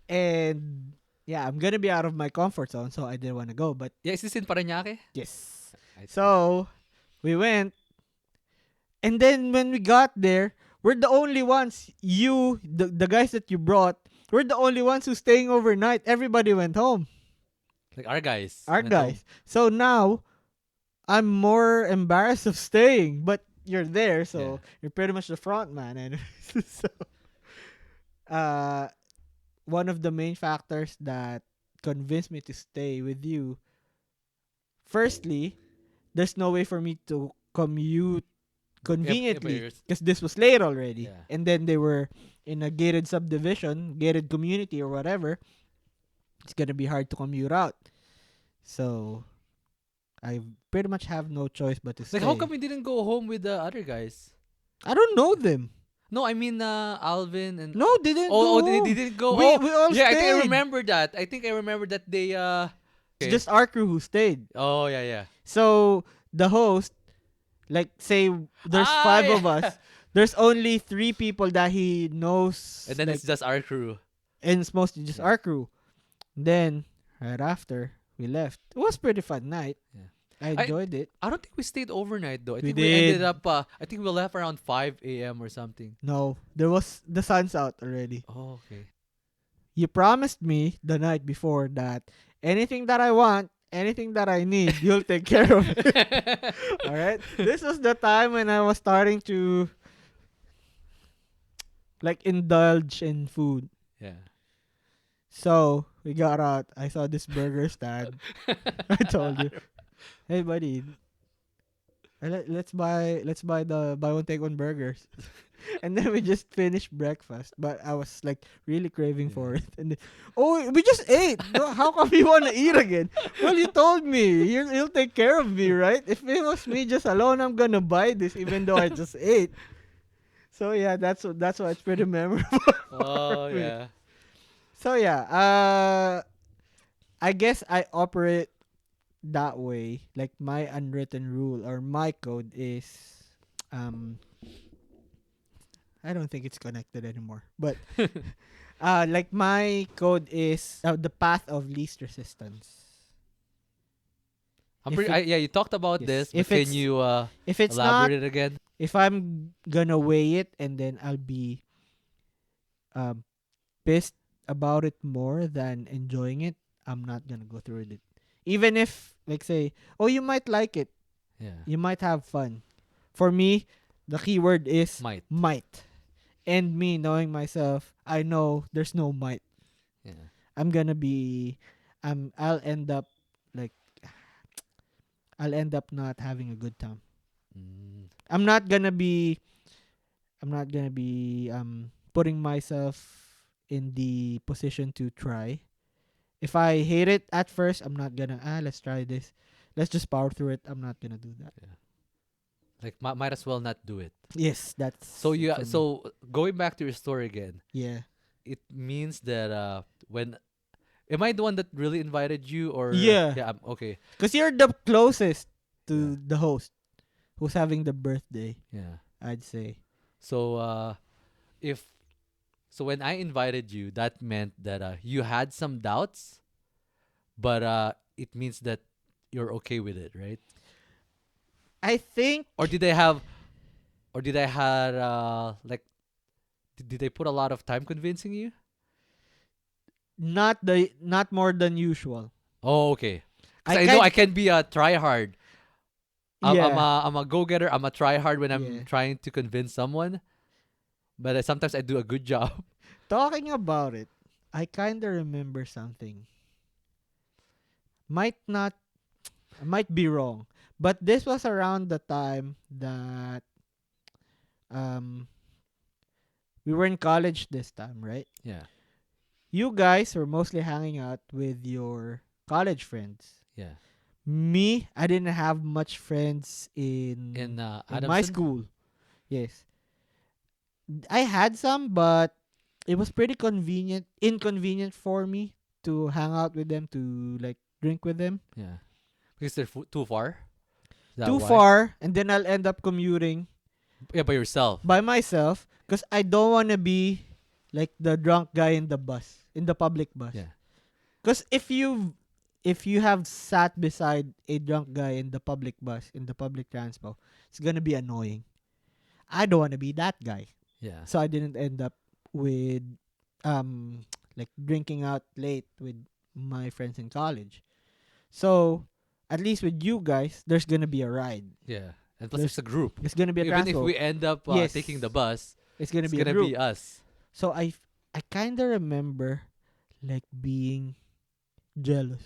And yeah, I'm gonna be out of my comfort zone, so I didn't want to go. But
Yeah, is this in Parañaque?
yes.
I
So we went. And then when we got there, we're the only ones, the guys that you brought, we're the only ones who's staying overnight. Everybody went home.
like our guys.
Our
went home.
guys. So now, I'm more embarrassed of staying, but you're there, so
Yeah.
you're pretty much the front man. And so, uh, one of the main factors that convinced me to stay with you, firstly, there's no way for me to commute
Yep,
conveniently because this was late already.
yeah.
And then they were in a gated subdivision, gated community or whatever. It's gonna be hard to commute out. So I pretty much have no choice but to
Like, how come
stay.
you didn't go home with the other guys?
I don't know them.
No, I mean Alvin and
No, they didn't
oh,
go
they
home.
didn't go.
We
Oh,
we all
yeah, I think I
stayed.
remember that. I think I remember that they
It's
okay.
just our crew who stayed.
Oh yeah, yeah.
So the host, like say there's
Ah
five of
yeah.
us. There's only three people that he knows,
And then
like,
it's just our crew.
and it's mostly just
Yeah.
our crew. Then right after we left, it was pretty fun night.
Yeah.
I
I
enjoyed it.
I don't think we stayed overnight though. I
We
think we ended
did.
up I think we left around 5 a.m. or something.
No, there was the sun's out already.
Oh, okay.
You promised me the night before that anything that I want, anything that I need, you'll take care of it. All right. This was the time when I was starting to like indulge in food.
Yeah.
So we got out. I saw this burger stand. I told you, hey buddy, let's buy the buy one take one burgers. And then we just finished breakfast. But I was like really craving
Yeah.
for it. And then, oh, we just ate. No, how come you want to eat again? Well, you told me you'll take care of me, right? If it was me just alone, I'm gonna buy this, even though I just ate. So yeah, that's why it's pretty memorable for
Oh
me.
yeah.
So yeah, I guess I operate that way. Like my unwritten rule or my code is, um, I don't think it's connected anymore. But like my code is the path of least resistance.
I'm
If
pretty
it
yeah, you talked about
yes,
this, but can you
if it's not,
elaborate it again?
if I'm gonna weigh it and then I'll be um pissed about it more than enjoying it, I'm not gonna go through with it. Even if like say, oh, you might like it,
Yeah.
you might have fun. For me, the keyword is
Might.
might. And me knowing myself, I know there's no might.
Yeah.
I'm gonna be I'll end up like I'll end up not having a good time.
Mm,
I'm not gonna be putting myself in the position to try. If I hate it at first, I'm not gonna let's try this. Let's just power through it. I'm not gonna do that.
yeah. Like might as well not do it.
Yes,
So
that's it
you
for me.
so going back to your story again,
Yeah.
it means that when am I the one that really invited you or
Yeah.
yeah, okay.
Cause you're the closest
Yeah.
to the host who's having the birthday,
Yeah.
I'd say.
So if so when I invited you, that meant that you had some doubts, but it means that you're okay with it, right?
I think
Or did they have or did I had like did they put a lot of time convincing you?
not more than usual.
Oh, okay. Cuz
I
I know I
can't.
can be a try hard.
Yeah.
I'm a go-getter. I'm a try hard when I'm
Yeah.
trying to convince someone, but sometimes I do a good job.
Talking about it, I kinda remember something. Might not, might be wrong, but this was around the time that um we were in college this time, right?
Yeah.
You guys were mostly hanging out with your college friends.
Yeah.
Me, I didn't have much friends
In
in my
Adamson?
school. Yes, I had some, but it was pretty inconvenient for me to hang out with them, to like drink with them.
Yeah. Because they're too far? Is that
Too
why?
far, and then I'll end up commuting
Yeah, by yourself.
by myself because I don't want to be like the drunk guy in the bus, in the public bus.
Yeah.
Because if you have sat beside a drunk guy in the public bus, in the public transport, it's gonna be annoying. I don't want to be that guy.
Yeah.
So I didn't end up with like drinking out late with my friends in college. So at least with you guys, there's gonna be a ride.
Yeah. And plus
There's
it's a group.
it's gonna be a
Even if
transport.
we end up
Yes,
taking the bus,
it's gonna
it's
be a
gonna
group.
be us.
So I kind of remember like being jealous.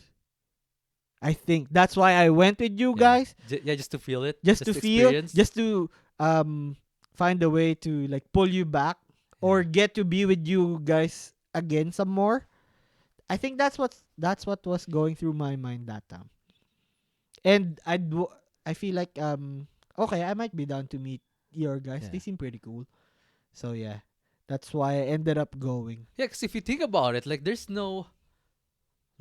I think that's why I went with you
Yeah.
guys,
Yeah, just to feel it,
just
just
to
to
feel,
experience.
just to find a way to like pull you back or
Yeah.
get to be with you guys again some more. I think that's what was going through my mind that time. And I feel like okay, I might be down to meet your guys. They
Yeah.
seem pretty cool. So yeah. That's why I ended up going.
Yeah, because if you think about it, like there's no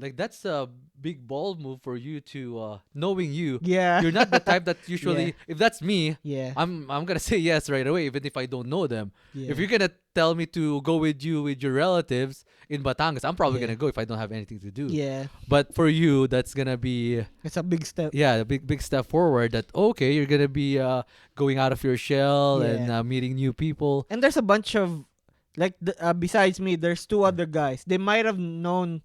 like that's a big bold move for you to knowing you.
Yeah.
You're not the type that
Yeah.
usually if that's me,
Yeah.
I'm gonna say yes right away, even if I don't know them. If
Yeah.
you're gonna tell me to go with you with your relatives in Batangas, I'm probably
Yeah.
gonna go if I don't have anything to do.
Yeah.
But for you, that's gonna be
It's a big step.
yeah, a big step forward. That okay, you're gonna be going out of your shell and
Yeah.
meeting new people.
And there's a bunch of like besides me, there's two
Yeah.
other guys. They might have known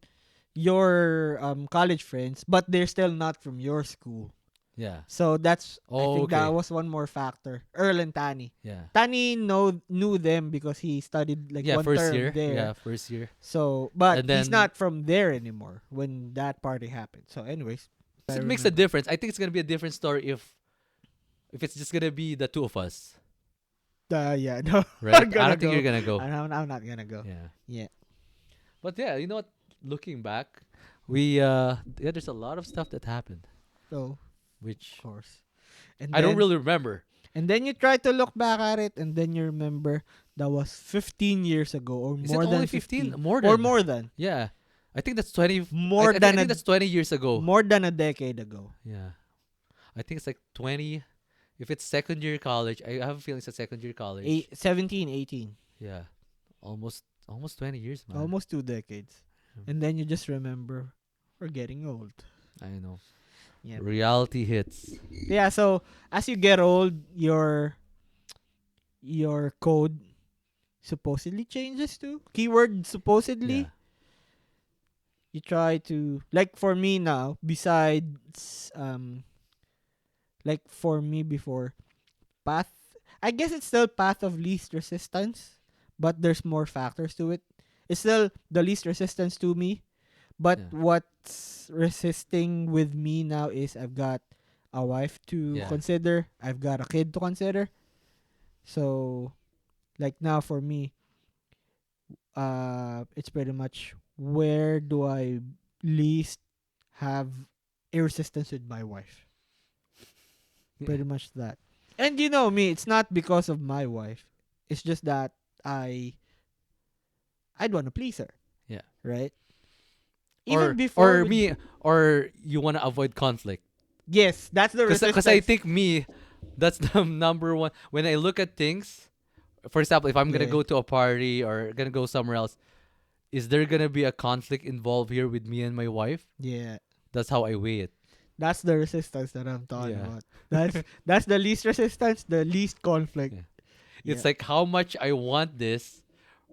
your college friends, but they're still not from your school.
Yeah.
So that's I
Oh,
think that
okay.
was one more factor. Earl and Tani.
Yeah.
Tani knew them because he studied like
Yeah,
one
first
term
year.
there.
Yeah, first year.
So, but
And
he's
then
not from there anymore when that party happened. So, anyways, I
it makes a
remember.
difference. I think it's gonna be a different story if it's just gonna be the two of us,
Yeah, no,
right?
I'm
I
gonna
don't think you're
go.
gonna go.
I'm not gonna go.
Yeah.
Yeah.
But yeah, you know what? Looking back, we yeah, there's a lot of stuff that happened,
So, of
which
course. And
I don't
then
really remember.
you try to look back at it, and then you remember that was 15 years ago, or
Is it
more
only
than
15?
15,
More
or
than.
more than
Yeah. I think that's 20.
more
I
than
think that's 20 years ago.
more than a decade ago.
Yeah. I think it's like 20. If it's second year college, I have a feeling it's a second year college.
17, 18,
Yeah. Almost 20 years, man.
almost 2 decades.
Yeah.
And then you just remember we're getting old.
I know.
Yeah.
Reality hits.
Yeah, so as you get old, your code supposedly changes too. Keyword
Yeah.
supposedly. You try to like for me now, besides like for me before path, I guess it's still path of least resistance, but there's more factors to it. It's still the least resistance to me, but
Yeah.
what's resisting with me now is I've got a wife to
Yeah.
consider, I've got a kid to consider. So like now for me, it's pretty much where do I least have a resistance with my wife. Pretty much that. And you know me, it's not because of my wife. It's just that I I'd want to please her,
Yeah.
right? Even before
Or
with,
me or you want to avoid conflict.
yes, that's the
Cuz I
resistance.
think me that's the number one when I look at things. For example, if I'm going to
Yeah.
go to a party or going to go somewhere else, is there going to be a conflict involved here with me and my wife?
Yeah.
That's how I weigh it.
That's the resistance that I'm talking
Yeah.
about. That's the least resistance, the least conflict.
Yeah.
Yeah.
It's like how much I want this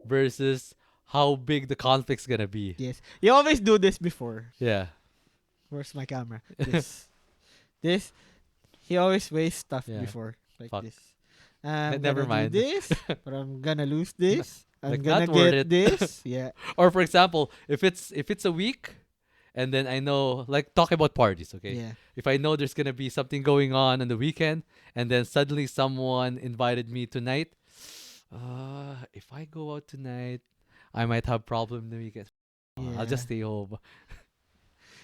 versus how big the conflict's going to be.
Yes. You always do this before.
Yeah.
Where's my camera? This. He always weighs stuff
Yeah.
before like
Fuck.
this. I'm
Never
gonna do
mind.
this, but I'm gonna lose this. I'm
Like
gonna
not worth
get
it.
this. Yeah.
Or for example, if it's a week and then I know like talk about parties, okay?
Yeah.
If I know there's gonna be something going on the weekend and then suddenly someone invited me tonight, if I go out tonight, I might have problem the weekend. I'll
Yeah.
just stay home.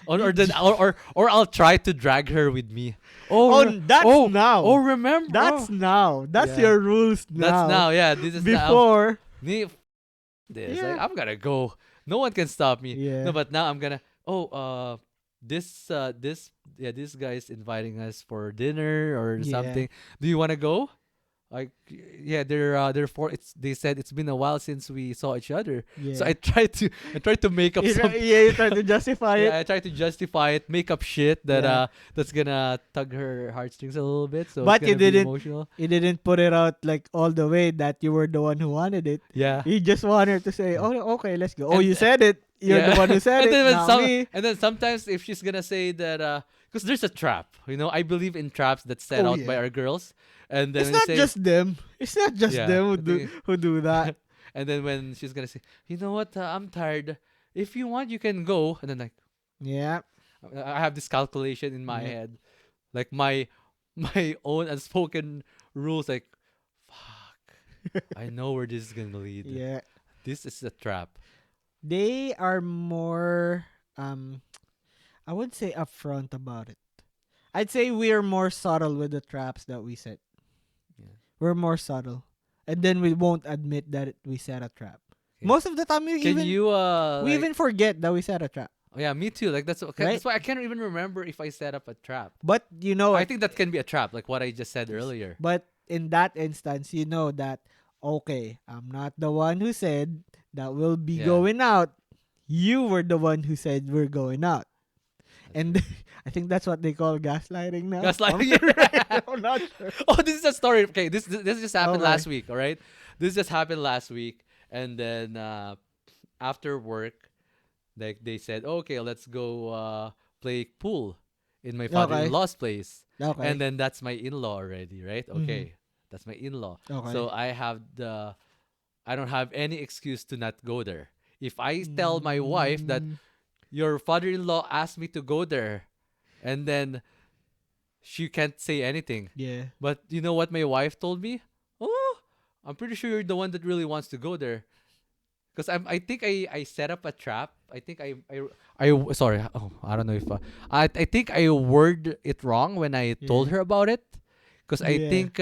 Or I'll try to drag her with me.
Oh, that's now.
Oh, remember?
That's now. That's
Yeah.
your rules now.
That's now. Yeah, this is now.
Before.
Me, this.
Yeah.
Like, I'm gonna go. No one can stop me.
Yeah.
No, but now I'm gonna. This guy's inviting us for dinner or
Yeah.
something. Do you wanna go? Like, yeah, they're for. They said it's been a while since we saw each other.
Yeah.
So I tried to make up some.
You try to justify
Yeah,
it.
I tried to justify it, make up shit that
Yeah.
that's gonna tug her heartstrings a little bit. So
But
it's
you
gonna be
didn't-
emotional.
You didn't put it out like all the way that you were the one who wanted it.
Yeah.
You just wanted to say, "Oh, okay, let's go." Oh,
And-
you said it. You're
Yeah.
the one who said
and
it,
then
not me.
and then sometimes if she's gonna say that because there's a trap, I believe in traps that's set
Oh,
out by
yeah.
our girls, and then
It's
when
not
say,
just them. It's not just
Yeah,
them
I think-
who do that.
and then when she's gonna say, you know what, I'm tired. If you want, you can go. And then like,
Yeah.
I have this calculation in my
Yeah.
head, like my my own unspoken rules. Like, fuck, I know where this is gonna lead.
Yeah.
This is a trap.
They are more I would say upfront about it. I'd say we're more subtle with the traps that we set.
Yeah.
We're more subtle. And then we won't admit that we set a trap.
Okay.
Most of the time
Can you
we
like?
even forget that we set a trap,
Oh, yeah, me too. Like that's okay.
right?
That's why I can't even remember if I set up a trap.
But you know
I
what?
think that can be a trap, like what I just said earlier.
But in that instance, you know that okay, I'm not the one who said that we'll be
Yeah,
going out. You were the one who said we're going out.
that's
And
right.
I think that's what they call gaslighting now. I'm
Gaslighting. Yeah.
I'm not sure.
Oh, this is a story. Okay, this just happened
Okay.
last week. All right, this just happened last week, and then after work, like they said, okay, let's go play pool in my
Okay.
father-in-law's place, and
Okay.
then that's my in-law already, right?
Mm-hmm.
Okay, that's my in-law.
Okay.
So I don't have any excuse to not go there. If I tell my wife that
Mm,
your father-in-law asked me to go there, and then she can't say anything.
yeah.
But you know what my wife told me? Oh, I'm pretty sure you're the one that really wants to go there. Because I think I set up a trap. I think sorry. Oh, I don't know if I think I worded it wrong when I told
Yeah.
her about it. Because I
Yeah.
think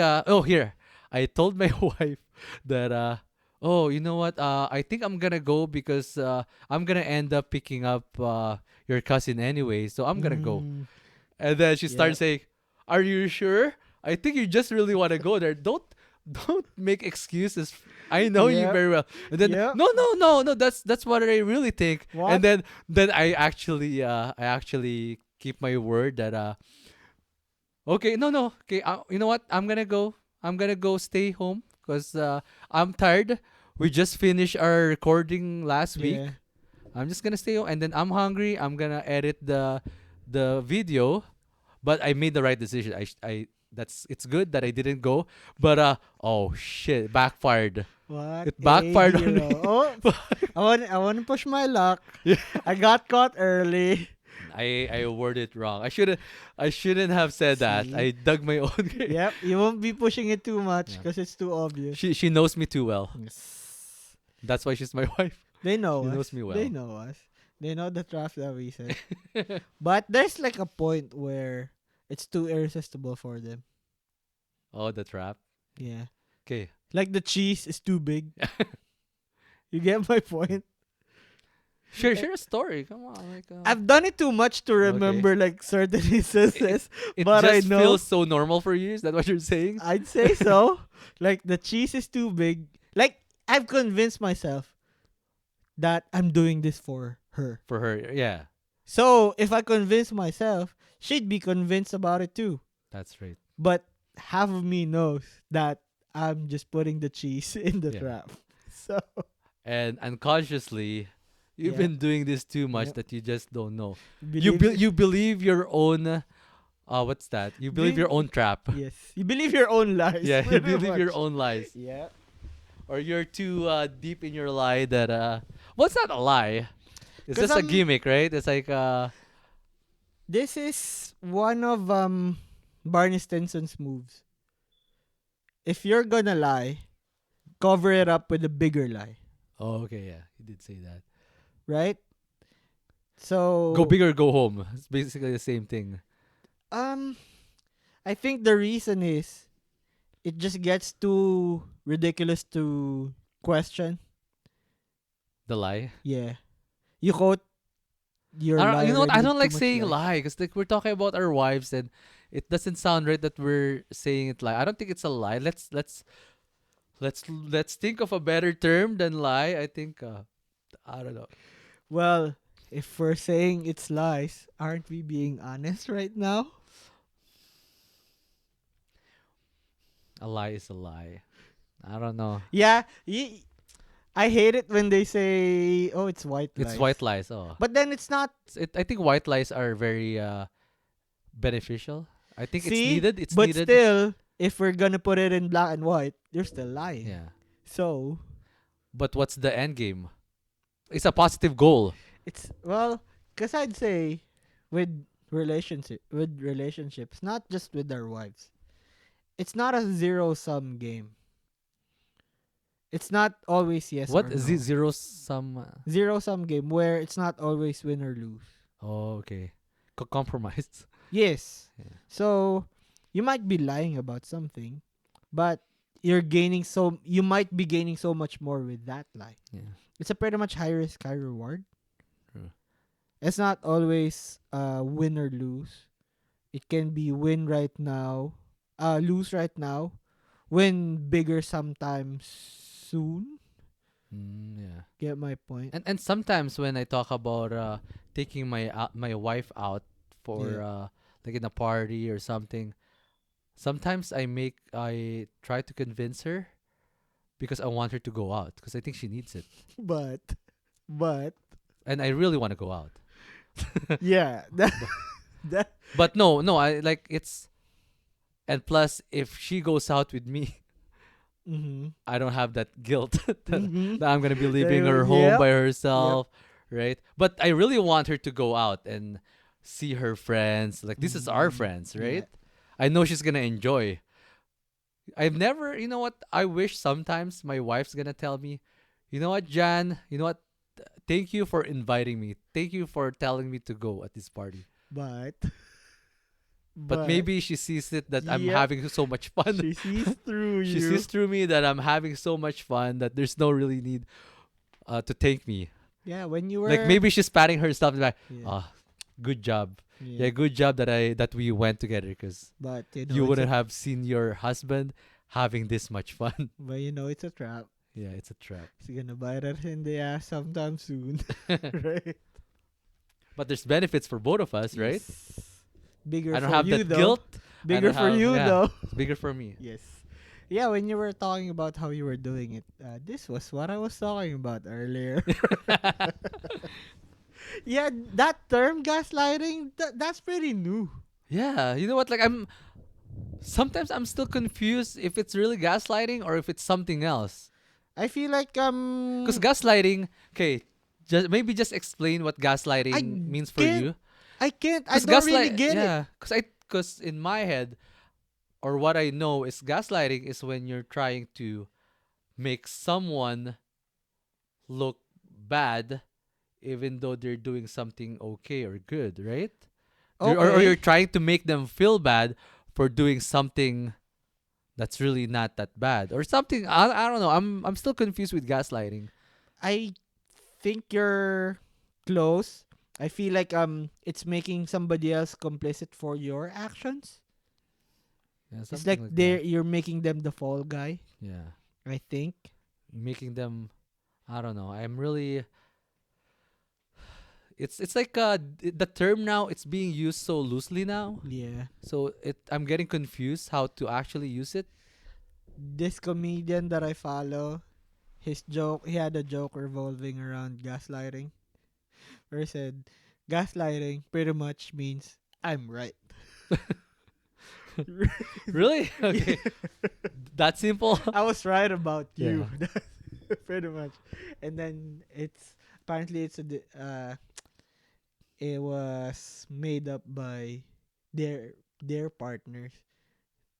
here I told my wife that oh, you know what, I think I'm gonna go because I'm gonna end up picking up your cousin anyway, so I'm gonna go.
Mm,
And then she
yeah.
started saying, "Are you sure? I think you just really want to go there. Don't make excuses. I know you
Yep.
very well." And then,
Yep.
"No, no, no, no. That's what I really think." And
What?
then I actually keep my word that okay, no, no. Okay, you know what? I'm gonna go. I'm gonna go stay home because I'm tired. We just finished our recording last week.
Yeah.
I'm just gonna stay home, and then I'm hungry. I'm gonna edit the video, but I made the right decision. I that's it's good that I didn't go, but oh shit, backfired.
What
It
a
backfired on
hero.
me.
Oh, I want to push my luck.
Yeah.
I got caught early.
I worded it wrong. I shouldn't have said that.
See?
I dug my own grave.
Yep. You won't be pushing it too much
Yeah.
because it's too obvious.
She knows me too well.
Yes.
That's why she's my wife.
They know
She
us.
knows me
They
well.
know us. They know the traps that we set. But there's like a point where it's too irresistible for them.
Oh, the trap.
Yeah.
Okay.
Like the cheese is too big. You get my point?
Share a story. Come on, like
I've done it too much to
okay.
remember like certain instances,
It
but I
just
know
feels so normal for you. Is that what you're saying?
I'd say so. Like the cheese is too big. Like I've convinced myself that I'm doing this for her.
For her, yeah,
So if I convince myself, she'd be convinced about it too.
that's right.
But half of me knows that I'm just putting the cheese in the
Yeah.
trap. So
And unconsciously, you've
yeah,
been doing this too much
yep.
that you just don't know.
Believe
You believe your own. What's that? You believe
be-
your own trap.
yes. You believe your own lies.
Yeah, you
pretty
believe your
much.
own lies,
Yeah.
or you're too deep in your lie that what's not a lie? It's
Cause
just a gimmick, right? It's like
this is one of Barney Stinson's moves. If you're gonna lie, cover it up with a bigger lie,
oh, okay, yeah, you did say that.
right?
Go
So
big or go home. It's basically the same thing.
um I think the reason is it just gets too ridiculous to question.
The lie.
Yeah. You quote your
I
lie
don't, you know what? I
already with
don't
too
like
much
saying
lies.
lie because like we're talking about our wives and it doesn't sound right that we're saying it lie. I don't think it's a lie. Let's think of a better term than lie. I think I don't know.
Well, if we're saying it's lies, aren't we being honest right now?
A lie is a lie. I don't know.
Yeah, I hate it when they say, "Oh, it's white
It's
lies,"
white lies. Oh,
but then it's not.
I think white lies are very beneficial. I think it's
See,
needed. It's
but
needed.
still, if we're gonna put it in black and white, you're still lying.
Yeah.
So
But what's the end game? It's a positive goal.
it's well, cause I'd say with relationships, not just with our wives. It's not a zero sum game. It's not always yes
What
or
is it?
no.
Zero sum?
Zero sum game where it's not always win or lose.
Oh, okay. Compromise.
Yes.
Yeah.
So you might be lying about something, but you might be gaining so much more with that lie.
Yeah.
It's a pretty much high risk, high reward.
True.
It's not always win or lose. It can be win right now, lose right now, win bigger sometimes soon.
Yeah.
Get my point?
And sometimes when I talk about taking my wife out
Yeah.
for like in a party or something, sometimes I try to convince her because I want her to go out because I think she needs it,
But but
and I really want to go out.
yeah, that
Bu-
that
But no, no, I like it's and plus if she goes out with me,
mhm.
I don't have that guilt
Mhm.
that I'm gonna be leaving her home
Yep.
by
Yep.
herself, right? But I really want her to go out and see her friends. Like this is our friends,
Yeah.
right? I know she's gonna enjoy. I've never, you know what? I wish sometimes my wife's gonna tell me, you know what, Jan? You know what? Thank you for inviting me. Thank you for telling me to go at this party.
But
But
but
maybe she sees it that I'm
yep.
having so much fun.
She sees through
She
you.
sees through me that I'm having so much fun that there's no really need to thank me.
Yeah, when you
Like
were
maybe she's patting herself like,
yeah.
ah, good job.
Yeah.
Yeah, good job that we went together because
But
you
it's a
wouldn't have seen your husband having this much fun.
it's a trap.
Yeah, it's a trap.
It's gonna bite us in the ass sometime soon.
But
Right?
there's benefits for both of us, right?
Yes. Bigger
I don't
for
have
you
that
though.
guilt. I
Bigger
don't
for
have
you
yeah.
though.
It's bigger for me.
Yes. Yeah, when you were talking about how you were doing it, this was what I was talking about earlier. Yeah, that term gaslighting, that's pretty new.
Yeah, you know what? Like I'm still confused if it's really gaslighting or if it's something else.
I feel like
Because gaslighting, okay, just explain what
I
gaslighting means for
can't
you.
I
Because
don't really get it.
yeah, because in my head or what I know is gaslighting is when you're trying to make someone look bad, even though they're doing something okay or good, right? Or you're
Okay.
trying to make them feel bad for doing something that's really not that bad or something. I don't know. I'm still confused with gaslighting.
I think you're close. I feel like it's making somebody else complicit for your actions.
Yeah,
It's
something
like
like that.
you're making them the fall guy,
Yeah,
I think.
making them. I don't know. I'm really. It's like the term now. It's being used so loosely now.
Yeah.
So I'm getting confused how to actually use it.
This comedian that I follow, he had a joke revolving around gaslighting, where he said, gaslighting pretty much means I'm right.
Really? Okay, that simple.
I was right about
Yeah.
you. Pretty much. And then apparently it was made up by their partners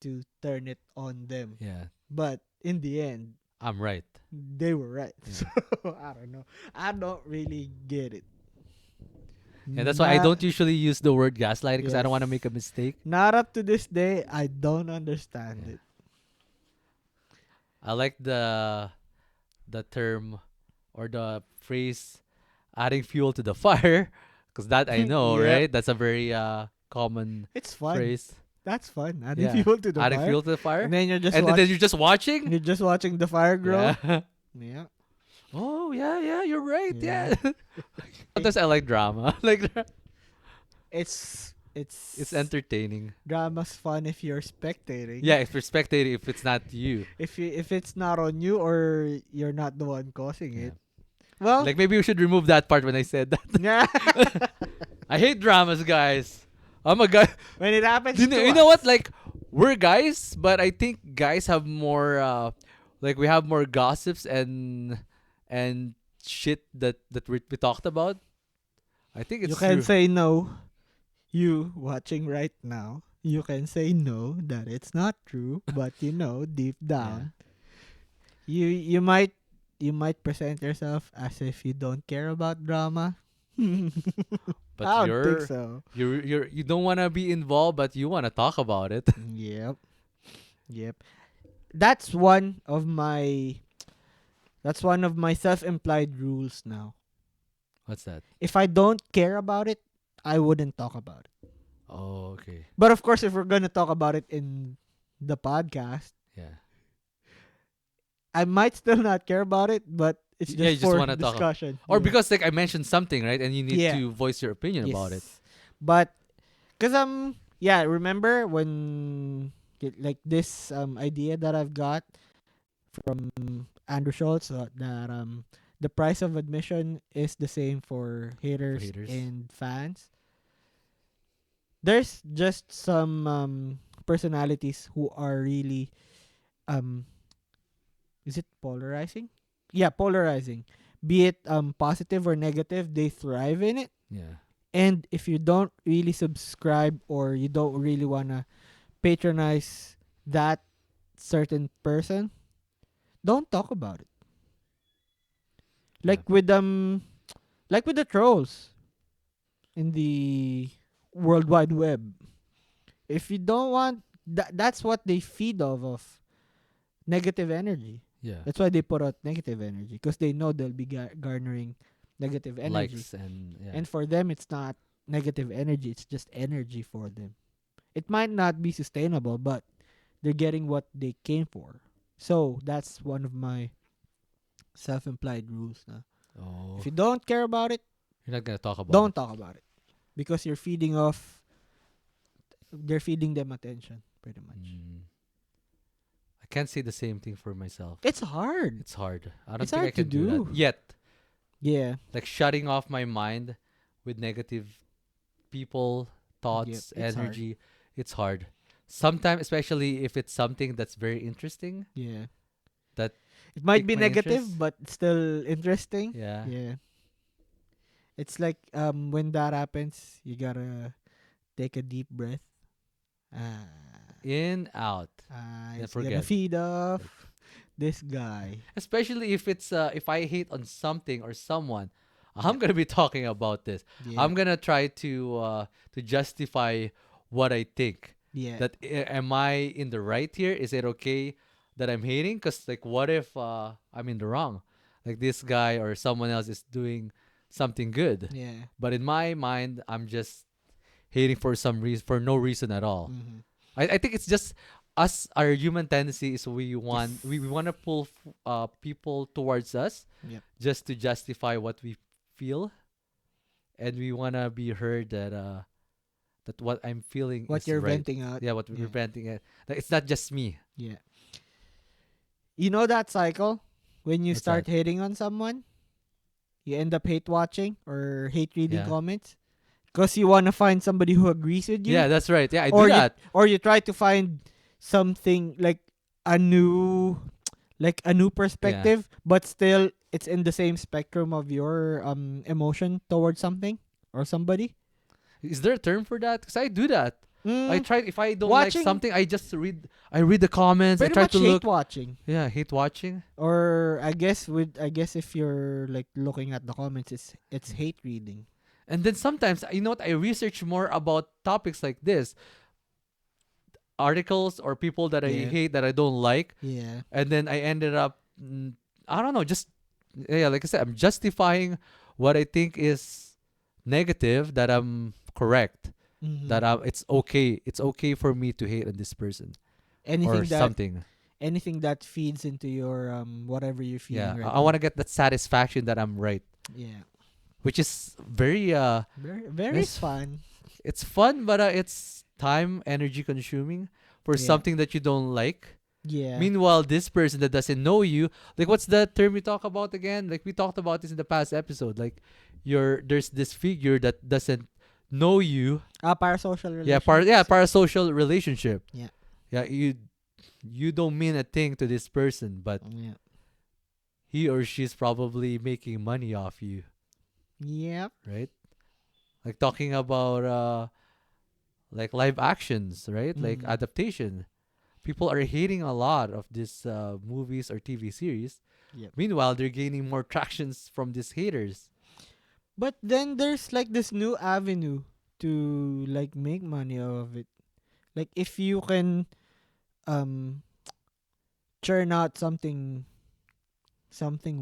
to turn it on them.
Yeah,
But in the end,
I'm right.
they were right.
Yeah.
So I don't know. I don't really get it.
And that's why I
Not
don't usually use the word gaslighting because I
yes.
don't want to make a mistake.
Not up to this day. I don't understand
Yeah.
it.
I like the term or the phrase adding fuel to the fire because that I know,
Yep.
right? That's a very common
It's fun.
phrase.
That's fun. Adding
Yeah.
fuel to the
Adding
fire.
fuel to the fire.
And then
And then you're just watching?
you're just watching the fire grow.
Yeah.
Yeah.
Oh, yeah, yeah, you're right.
Yeah.
Yeah. Sometimes I like drama. Like
It's
it's entertaining.
drama's fun if you're spectating.
Yeah, if you're spectating, if it's not you.
If it's not on you or you're not the one causing
Yeah.
it. Well,
Like maybe we should remove that part when I said that.
yeah.
I hate dramas, guys. I'm a guy.
When it happens
You
to
you know what?
us.
Like we're guys, but I think guys have more like we have more gossips and shit that we talked about. I think
You
it's
can
true.
say no. You watching right now, you can say no that it's not true, but deep
Yeah.
down, you might present yourself as if you don't care about drama.
But
I don't think so.
you don't want to be involved, but you want to talk about it.
Yep. Yep. That's one of my that's one of my self-implied rules now.
What's that?
If I don't care about it, I wouldn't talk about it.
Oh, okay.
But of course, if we're gonna talk about it in the podcast,
Yeah.
I might still not care about it, but it's
Yeah,
just
you just
for
want to talk,
discussion.
or
Yeah.
because like I mentioned something, right, and you need
Yeah.
to voice your opinion about it.
Yes. But cause yeah, remember when like this idea that I've got from Andrew Schultz, that the price of admission is the same for
For
haters
haters.
and fans. There's just some personalities who are really um is it polarizing? Yeah, polarizing. Be it positive or negative, they thrive in it.
Yeah.
And if you don't really subscribe or you don't really wanna patronize that certain person, don't talk about it.
Yeah.
Like with like with the trolls in the World Wide Web. If you don't want that's what they feed off of negative energy.
Yeah.
That's why they put out negative energy because they know they'll be garnering negative energy.
Likes and yeah.
And for them, it's not negative energy, it's just energy for them. It might not be sustainable, but they're getting what they came for. So that's one of my self-implied rules. Na. If
Oh,
you don't care about it,
you're not gonna talk about
don't
it.
talk about it because they're feeding them attention pretty much.
Mm. I can't say the same thing for myself.
It's hard.
It's hard. I don't
It's
think I
hard to
can do that
do.
yet.
Yeah.
Like shutting off my mind with negative people,
Yep.
thoughts,
It's hard.
energy. It's hard. Sometimes, especially if it's something that's very interesting,
Yeah.
that
It might
pique
be
my
negative,
interest.
but still interesting.
Yeah.
Yeah. It's like when that happens, you gotta take a deep breath. Ah,
In, out. Then
it's gonna
forget.
feed
Like,
off this guy.
especially if it's if I hate on something or someone, I'm
Yep.
gonna be talking about this.
Yeah.
I'm gonna try to justify what I think.
Yeah.
That am I in the right here? Is it okay that I'm hating? Cause like, what if I'm in the wrong? Like this guy or someone else is doing something good,
Yeah.
but in my mind, I'm just hating for some reason, for no reason at all.
Mm-hmm.
I think it's just us. Our human tendency is
Yes.
we want to pull people towards us
Yep.
just to justify what we feel, and we want to be heard that what I'm feeling
What
is
you're
right.
venting out.
Yeah, what we're
Yeah.
venting it. Like, it's not just me.
Yeah. You know that cycle when you
What's that?
start hating on someone, you end up hate watching or hate reading
Yeah.
comments because you want to find somebody who agrees with you,
Yeah, that's right. Yeah, I do
or you
that.
or you try to find something like a new a new
Yeah.
perspective, but still it's in the same spectrum of your emotion towards something or somebody.
Is there a term for that? Because I do that. I
Mm,
try, if I don't like
watching
something, I just read. I read the comments. I
pretty
try
much
to
hate
look.
watching.
Yeah, hate watching.
Or I guess if you're like looking at the comments, it's hate reading.
And then sometimes, you know what? I research more about topics like this, articles or people that I
Yeah.
hate, that I don't like,
Yeah.
and then I ended up, I don't know, just yeah, like I said, I'm justifying what I think is negative, that I'm correct,
Mm-hmm.
that it's okay for me to hate on this person or
Anything that
something.
anything that feeds into your whatever you're feeling
Yeah,
right
I want
now.
to get that satisfaction that I'm right,
Yeah.
which is very
Very very
it's
fun.
it's fun, but it's time energy consuming for
Yeah.
something that you don't like.
Yeah.
Meanwhile, this person that doesn't know you, like, what's the term we talk about again? Like, we talked about this in the past episode. Like, there's this figure that doesn't know you.
Parasocial
Yeah,
relationships.
parasocial relationship.
Yeah.
Yeah, you don't mean a thing to this person, but
Yeah.
he or she's probably making money off you,
Yep.
right? Like talking about like live actions, right? Like
Mm.
adaptation. People are hating a lot of these movies or TV series.
Yep.
Meanwhile, they're gaining more tractions from these haters.
But then there's like this new avenue to like make money out of it. Like if you can um churn out something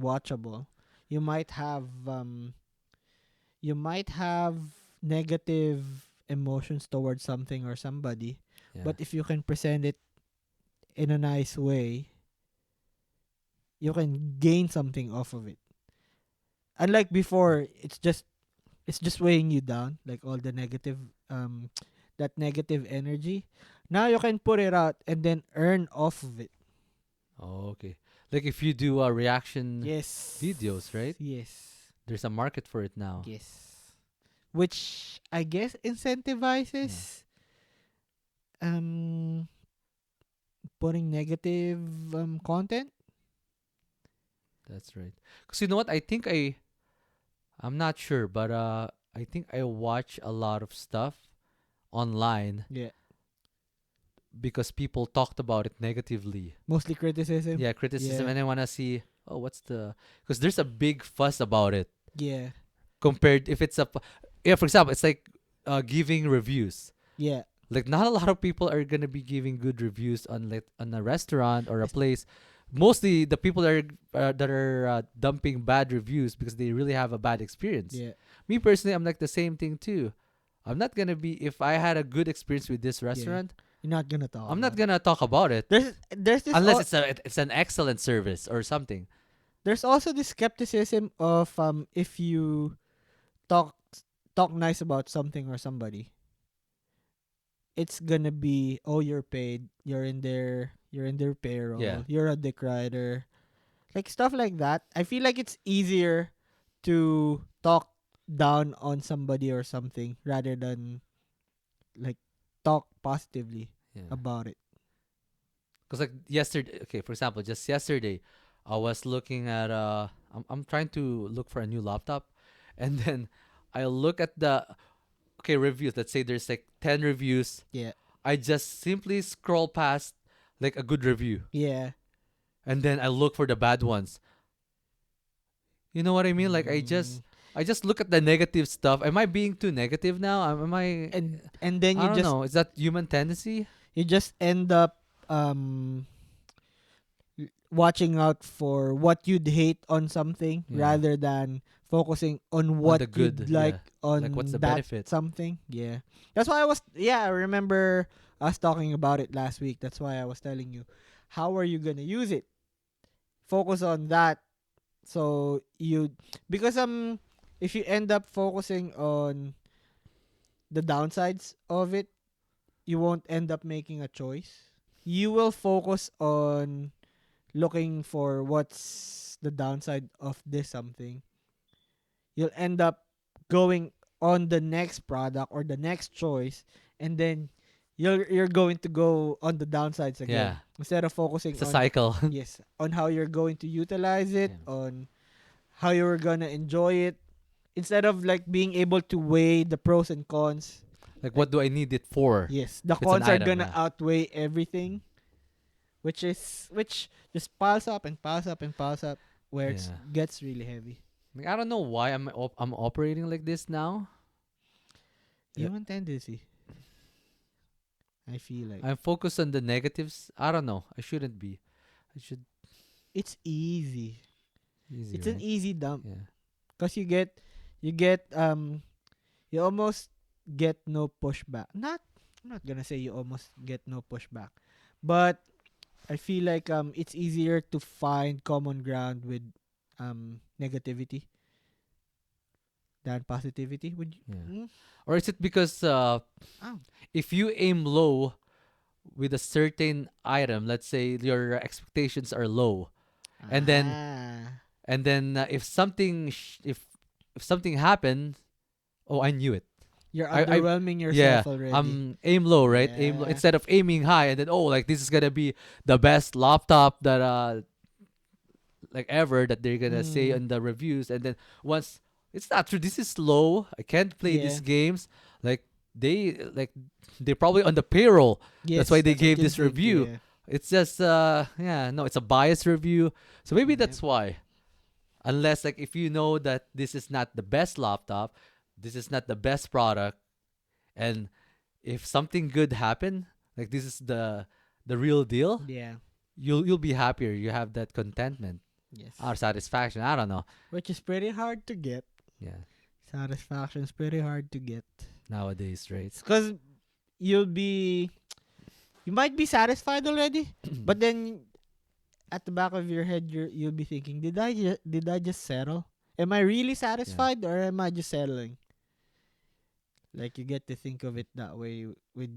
watchable, you might have um you might have negative emotions towards something or somebody,
Yeah.
but if you can present it in a nice way, you can gain something off of it. Unlike before, it's just weighing you down, like all the negative um that negative energy. Now you can put it out and then earn off of it.
Oh, okay. Like if you do reaction videos,
Yes.
right?
Yes.
There's a market for it now.
Yes. Which I guess
Yeah,
incentivizes um putting negative content.
that's right. Cause you know what? I'm not sure, but I think I watch a lot of stuff online
Yeah.
because people talked about it negatively.
Mostly criticism.
Yeah, criticism,
Yeah.
and I wanna see. Oh, what's the? Because there's a big fuss about it
Yeah.
compared if it's yeah. For example, it's like giving reviews.
Yeah.
Like not a lot of people are gonna be giving good reviews on like on a restaurant or a
Es-
place. Mostly the people that are dumping bad reviews because they really have a bad experience.
Yeah.
Me personally, I'm like the same thing too. I'm not gonna be if I had a good experience with this
Yeah.
restaurant.
You're not gonna talk
I'm not
about it.
gonna talk about it
There's this
unless it's an excellent service or something.
there's also this skepticism of if you talk talk nice about something or somebody, it's gonna be, oh, you're paid, you're in their
Yeah,
payroll, you're a dick rider, like stuff like that. I feel like it's easier to talk down on somebody or something rather than like talk positively
yeah.
about it.
Cause like yesterday, okay, for example, just yesterday, I was looking at I'm trying to look for a new laptop, and then I look at the okay reviews. Let's say there's like 10 reviews.
Yeah.
I just simply scroll past like a good review,
Yeah.
and then I look for the bad ones. You know what I mean? Like
Mm.
I just look at the negative stuff. Am I being too negative now? Am I?
And then
I don't know. Is that human tendency?
you just end up watching out for what you'd hate on something
Yeah,
rather than focusing on
on
what
the
you'd
good.
like
Yeah, like what's
on
the
that
benefit?
something. Yeah. That's why I remember us talking about it last week. That's why I was telling you, how are you going to use it? Focus on that. So because if you end up focusing on the downsides of it, you won't end up making a choice. You will focus on looking for what's the downside of this something. You'll end up going on the next product or the next choice, and then you're going to go on the downsides
Yeah,
again instead of focusing
it's a
on,
cycle.
yes, on how you're going to utilize it,
Yeah.
on how you're gonna enjoy it, instead of like being able to weigh the pros and cons.
Like,
Like,
what do I need it for?
yes, the
If it's an
cons are
item,
gonna
yeah.
outweigh everything, which just piles up and piles up and piles up, where it
Yeah.
gets really heavy.
Like, I don't know why I'm operating like this now. Yeah.
Human tendency, I feel like.
I'm focused on the negatives. I don't know. I shouldn't be. I should
It's easy.
easy,
It's an
right?
easy dump
Yeah.
because you get you almost get no pushback. I'm not gonna say you almost get no pushback, but I feel like it's easier to find common ground with negativity than positivity. Would you?
Yeah.
Mm?
Or is it because
Oh.
if you aim low with a certain item, let's say your expectations are low, and then
Ah.
if something if something happened, oh, I knew it.
You're
I
underwhelming
yeah,
yourself already.
aim low, right? Aim low
Yeah.
instead of aiming high, and then oh, like this is gonna be the best laptop that like ever that they're gonna say
Mm.
on the reviews, and then once it's not true, this is slow. I can't play these
Yeah.
games. Like they like they're probably on the payroll. That's why
Yes,
they
that's what
gave
you
this
think.
review.
Yeah.
It's just yeah, no, it's a biased review. So maybe
Yeah.
that's why. Unless like if you know that this is not the best laptop, this is not the best product, and if something good happen, like this is the real deal,
Yeah.
you'll be happier. You have that contentment or
Yes.
satisfaction. I don't know.
Which is pretty hard to get.
Yeah,
Satisfaction is pretty hard to get.
nowadays, right?
Because you'll be, you might be satisfied already, but then at the back of your head, you'll be thinking, did I just settle? Am I really
Yeah.
satisfied or am I just settling? Like you get to think of it that way with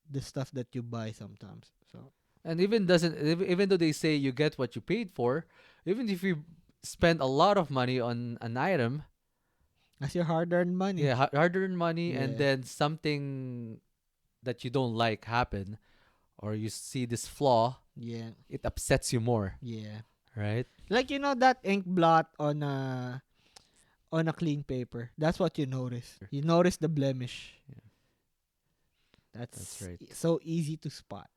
the stuff that you buy sometimes. So
And even doesn't even though they say you get what you paid for, even if you spend a lot of money on an item,
that's your hard-earned money.
yeah, hard-earned money, and
Yeah,
then something that you don't like happen, or you see this flaw,
yeah,
it upsets you more,
yeah.
right?
Like that ink blot on a clean paper. That's what you notice. You notice the blemish.
Yeah, that's
That's
right.
so easy to spot.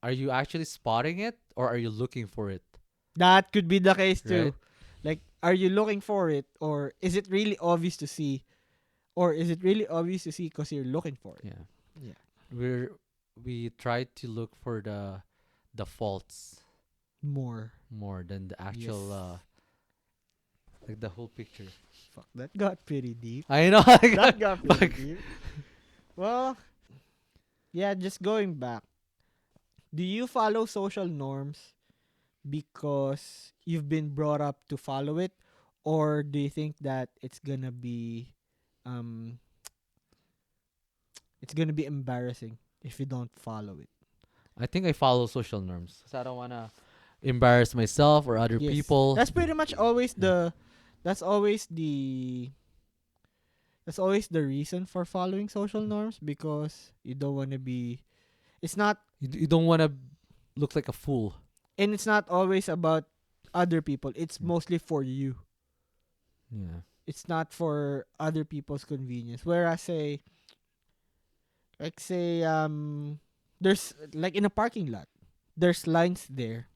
Are you actually spotting it, or are you looking for it,
That could be the case
right?
too. Like, are you looking for it, or is it really obvious to see, or is it really obvious to see because you're looking for it?
Yeah.
Yeah,
we're we try to look for the faults
more.
more than the
Yes.
actual like the whole picture.
Fuck, that got pretty deep.
I know.
That got pretty
Like,
deep. Well, yeah, just going back. Do you follow social norms because you've been brought up to follow it, or do you think that um it's gonna be embarrassing if you don't follow it?
I think I follow social norms because I don't want to embarrass myself or other
Yes,
people.
that's pretty much always
Yeah.
that's always the that's always the reason for following social norms, because you don't want to be, it's not,
You don't want to look like a fool.
and it's not always about other people, it's
Mm.
mostly for you.
Yeah.
It's not for other people's convenience. Whereas say there's like in a parking lot, there's lines there.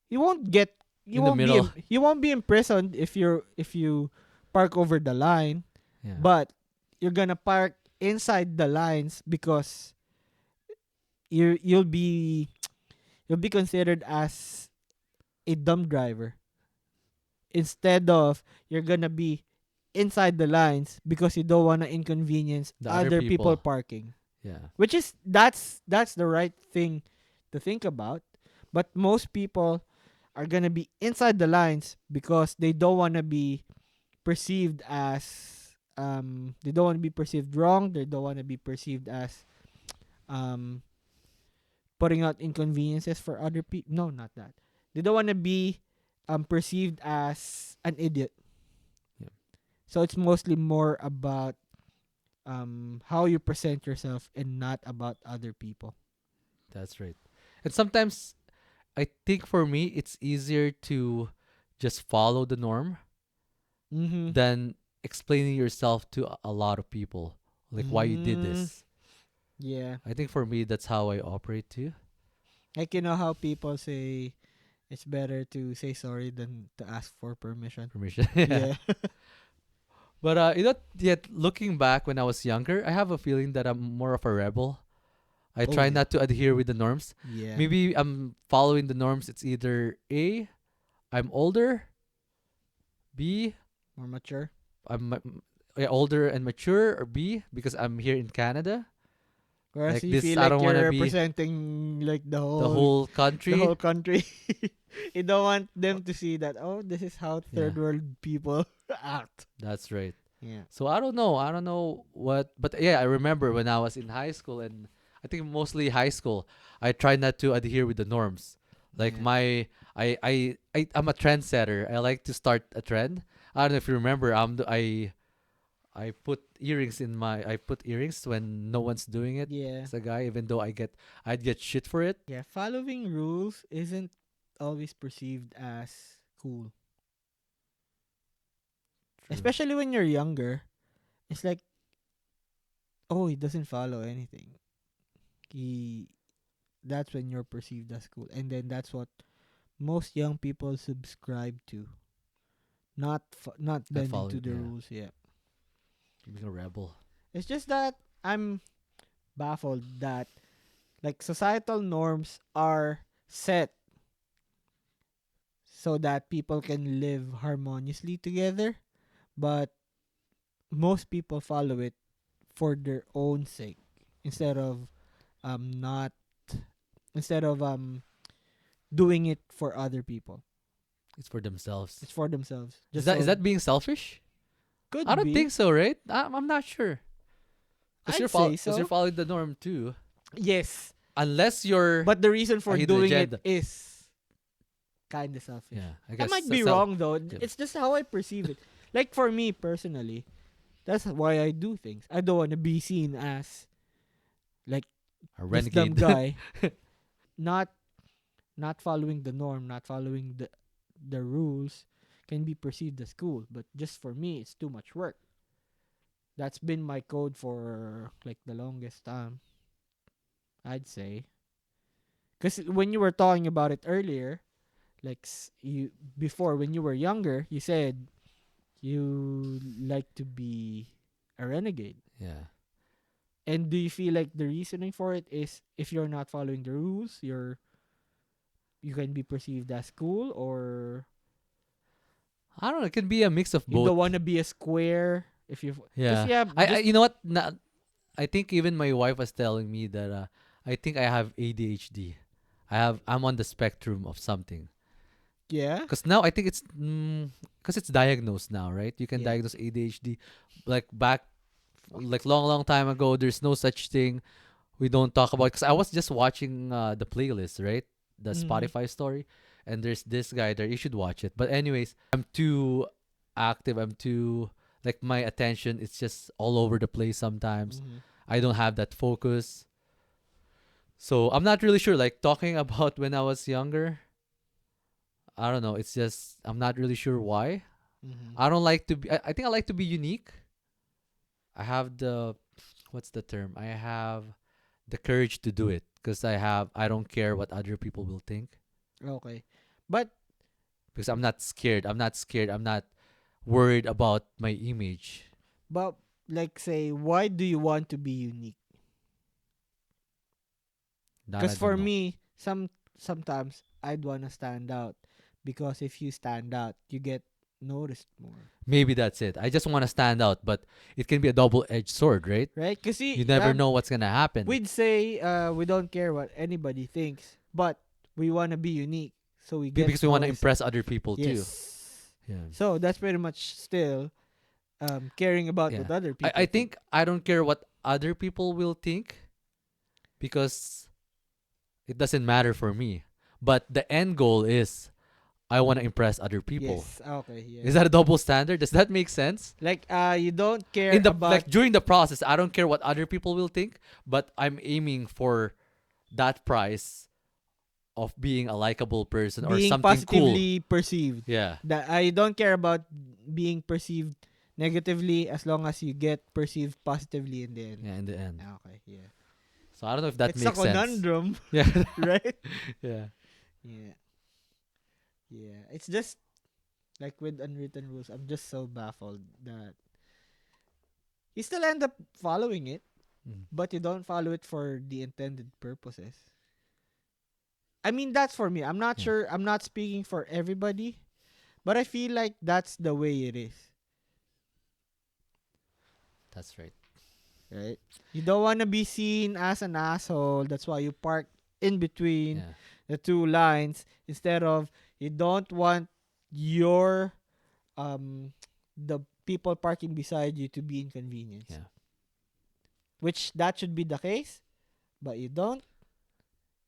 You won't get
In the middle.
you won't be imprisoned if you park over the line,
Yeah.
but you're gonna park inside the lines because you'll be you'll be considered as a dumb driver, instead of you're gonna be inside the lines because you don't wanna inconvenience
The other
other people
people.
parking.
Yeah.
Which is that's the right thing to think about. But most people are gonna be inside the lines because they don't wanna be perceived as they don't want to be perceived wrong. They don't want to be perceived as um putting out inconveniences for other people. No, not that. They don't want to be perceived as an idiot.
Yeah.
So it's mostly more about how you present yourself and not about other people.
That's right. And sometimes I think for me it's easier to just follow the norm
Mhm.
than explaining yourself to a lot of people, like why you did
Mm,
this.
yeah.
I think for me that's how I operate too.
Like, you know how people say it's better to say sorry than to ask for permission.
Permission. Yeah.
Yeah.
But yet looking back when I was younger, I have a feeling that I'm more of a rebel. I
Oh
try
yeah.
not to adhere with the norms.
Yeah.
Maybe I'm following the norms. It's either A, I'm older, B,
More mature.
yeah, older and mature, or B, because I'm here in Canada.
Whereas
Like
you
this,
feel
I
like
don't want
you're
to be
representing like
the whole
the
country.
whole country. You don't want them to see that, oh, this is how
Yeah,
third world people act.
that's right.
Yeah.
So I don't know. I don't know what, but yeah, I remember when I was in high school, and I think mostly high school, I tried not to adhere with the norms. Like
Yeah.
I'm a trendsetter. I like to start a trend. I don't know if you remember. I put earrings when no one's doing it
Yeah.
as a guy, even though I'd get shit for it.
Yeah. Following rules isn't always perceived as cool.
True.
Especially when you're younger. It's like Oh, he doesn't follow anything. He That's when you're perceived as cool, and then that's what most young people subscribe to. Not
Not
bending to
following.
the
Yeah,
rules. Yeah,
being a rebel.
it's just that I'm baffled that like societal norms are set so that people can live harmoniously together, but most people follow it for their own sake instead of not instead of doing it for other people.
It's for themselves.
It's for themselves.
Is
Just
that is
so
that being selfish? I
could
don't think
be.
so, right? I'm not sure. Cause
I'd say
you're
so.
following the norm too.
Yes.
Unless you're
But the reason
a
for
hidden
doing it
agenda.
is kind of selfish.
Yeah, I
I
guess
might be
sell.
wrong though.
Yeah,
It's just how I perceive it. Like for me personally, that's why I do things. I don't want to be seen as like
a
this dumb
renegade.
guy, not not following the norm, not following the rules can be perceived as cool, but just for me it's too much work. That's been my code for like the longest time, I'd say. Cuz when you were talking about it earlier, like you before when you were younger, you said you like to be a renegade.
Yeah.
And do you feel like the reasoning for it is if you're not following the rules, you can be perceived as cool, or
I don't know. It can be a mix of
you don't
both.
want to be a square if you because
Yeah.
yeah,
I
just
you know what? I think even my wife was telling me that I think I have ADHD. I'm on the spectrum of something.
yeah,
Cause now I think cause it's diagnosed now, right? You can
yeah.
diagnose ADHD. Like back, like long time ago, there's no such thing. We don't talk about. Cause I was just watching the playlist, right? The
Mm-hmm.
Spotify story, and there's this guy there. You should watch it. But anyways, I'm too active. I'm too like my attention. It's just all over the place sometimes.
Mm-hmm.
I don't have that focus. So I'm not really sure. Like talking about when I was younger, I don't know. It's just I'm not really sure why.
Mm-hmm.
I don't like to be. I think I like to be unique. I have the what's the term? I have the courage to do it because I don't care what other people will think
Okay, but
because I'm not scared. I'm not scared. I'm not worried about my image.
but like say, why do you want to be unique?
That I
Because
don't
for
know.
me, sometimes I'd wanna stand out because if you stand out, you get noticed more,
Maybe that's it. I just want to stand out, but it can be a double-edged sword, right?
right? Because
You never know what's gonna happen.
we'd say we don't care what anybody thinks, but we wanna be unique, so we get
Because we want to
noticed.
impress other people too.
Yes.
Yeah.
So that's pretty much still caring about
Yeah.
what other
I
people think.
think I don't care what other people will think because it doesn't matter for me. But the end goal is I want to impress other people.
Yes. Okay. Yeah.
Is that a double standard? Does that make sense?
Like you don't care
In the
about
like during the process, I don't care what other people will think, but I'm aiming for that prize of being a likable person or
being
something cool.
positively perceived.
Yeah.
That I don't care about being perceived negatively as long as you get perceived positively in the end.
Yeah, in the end.
Okay, yeah.
So I don't know if that
It's a
makes sense.
conundrum,
Yeah.
right?
Yeah.
Yeah. Yeah. It's just like with unwritten rules, I'm just so baffled that you still end up following it,
Mm.
but you don't follow it for the intended purposes. I mean, that's for me. I'm not
Yeah.
sure. I'm not speaking for everybody, but I feel like that's the way it is,
That's right.
right? You don't want to be seen as an asshole. That's why you park in between
Yeah.
the two lines instead of you don't want your um the people parking beside you to be inconvenienced.
Yeah.
Which that should be the case, but you don't.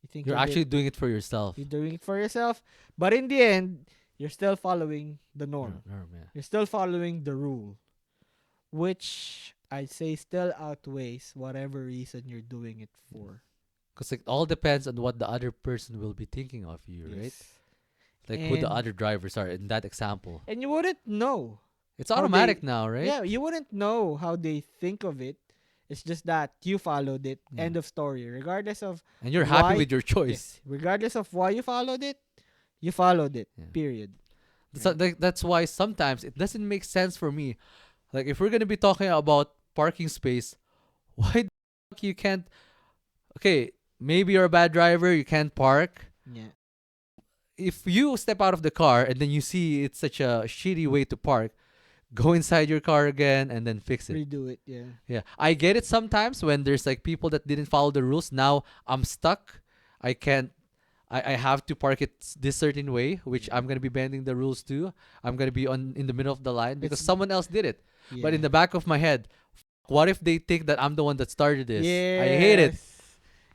You think
You're
of it,
actually doing it for yourself.
you're doing it for yourself, but in the end, you're still following the
No,
norm.
no, yeah.
You're still following the rule, which I'd say still outweighs whatever reason you're doing it for.
Because it all depends on what the other person will be thinking of you, right?
Yes.
Like who the
And
other drivers are in that example.
and you wouldn't know
It's
how
automatic
they
now, right?
yeah, you wouldn't know how they think of it It's just that you followed it.
Yeah.
End of story. Regardless of
And you're happy
why,
with your choice.
yes, regardless of why you followed it.
Yeah.
Period.
So
Right?
that's why sometimes it doesn't make sense for me. Like if we're gonna be talking about parking space, why the fuck you can't? Okay, maybe you're a bad driver, you can't park.
Yeah.
If you step out of the car and then you see it's such a shitty way to park, go inside your car again and then fix it.
Redo it. Yeah.
Yeah, I get it sometimes when there's like people that didn't follow the rules. Now I'm stuck. I can't. I have to park it this certain way, which I'm gonna be bending the rules to. I'm gonna be on in the middle of the line because
It's
someone else did it. But
yeah.
in the back of my head, what if they think that I'm the one that started this? I hate it.
Yes.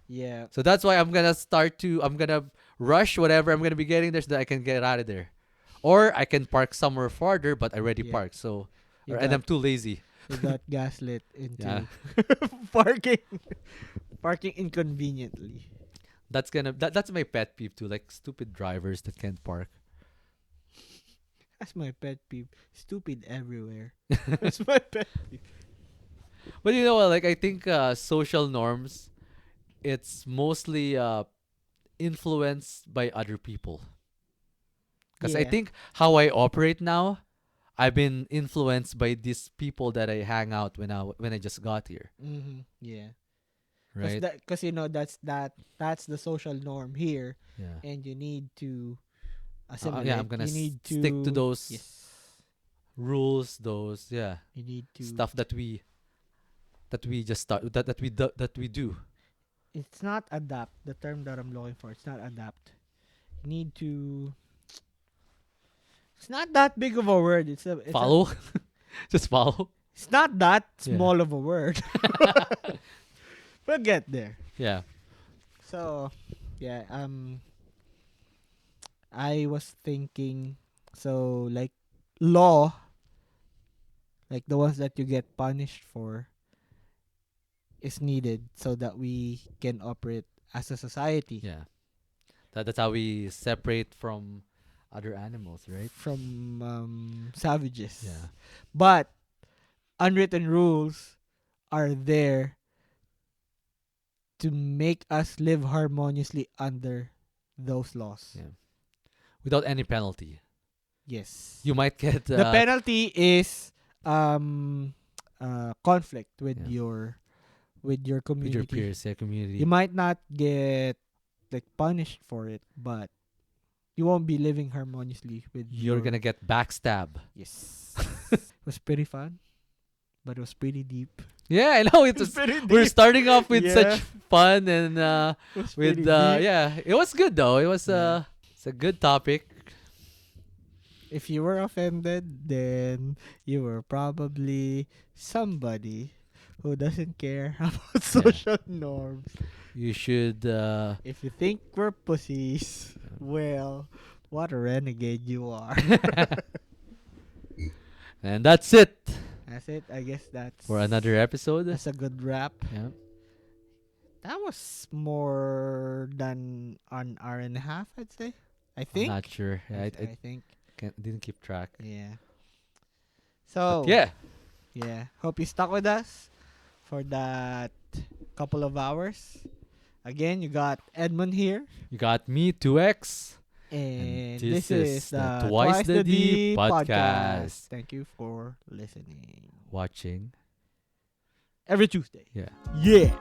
Yeah.
So that's why I'm gonna start to. I'm gonna rush whatever I'm gonna be getting there so that I can get out of there, or I can park somewhere farther, but I already
Yeah.
parked. So,
You
and
got
I'm too lazy.
you got gaslit into
Yeah.
parking parking inconveniently.
That's my pet peeve too. Like stupid drivers that can't park.
That's my pet peeve. Stupid everywhere. That's my pet peeve.
But you know what? Like I think social norms, it's mostly influenced by other people. Because I
Yeah.
think how I operate now, I've been influenced by these people that I hang out when I just got here,
Yeah.
right?
Cause you know that's the social norm here,
Yeah.
and you need to
Yeah, I'm
assimilate.
gonna
You need
stick to
to
those
yes.
rules, those
You need to.
stuff that we just start that we do.
It's not adapt. The term that I'm looking for. It's not adapt. You need to. It's not that big of a word.
Follow, just follow.
It's not that
Yeah.
small of a word. We'll get there.
Yeah.
So, yeah. I was thinking. So, like law, like the ones that you get punished for, is needed so that we can operate as a society
Yeah. That's how we separate from other animals, right?
from savages.
Yeah.
But unwritten rules are there to make us live harmoniously under those laws.
Yeah. Without any penalty.
Yes.
You might get
The penalty is conflict
Yeah.
with your
with your
community.
peers, yeah, community.
You might not get like punished for it, but you won't be living harmoniously with
You're
your
gonna get backstab.
yes. It was pretty fun, but it was pretty deep.
Yeah, I know.
It was pretty
We're
deep.
starting off with
Yeah.
such fun and
It was
with
pretty deep.
yeah, it was good though. It was
Yeah.
it's a good topic.
If you were offended, then you were probably somebody who doesn't care about social norms.
You should
If you think we're pussies, well, what a renegade you are.
and that's it
That's it. I guess
for another episode.
that's a good wrap.
Yeah.
That was more than an hour and a half, I'd say. I
I'm
think.
not sure. Yeah, I
I think.
didn't keep track.
Yeah.
But
So
yeah,
hope you stuck with us for that couple of hours. Again, you got Edmund here,
you got me 2x.
and
this
this
is
is
the
the
Twice the D
podcast.
podcast.
Thank you for listening.
Watching.
Every Tuesday.
Yeah.
Yeah.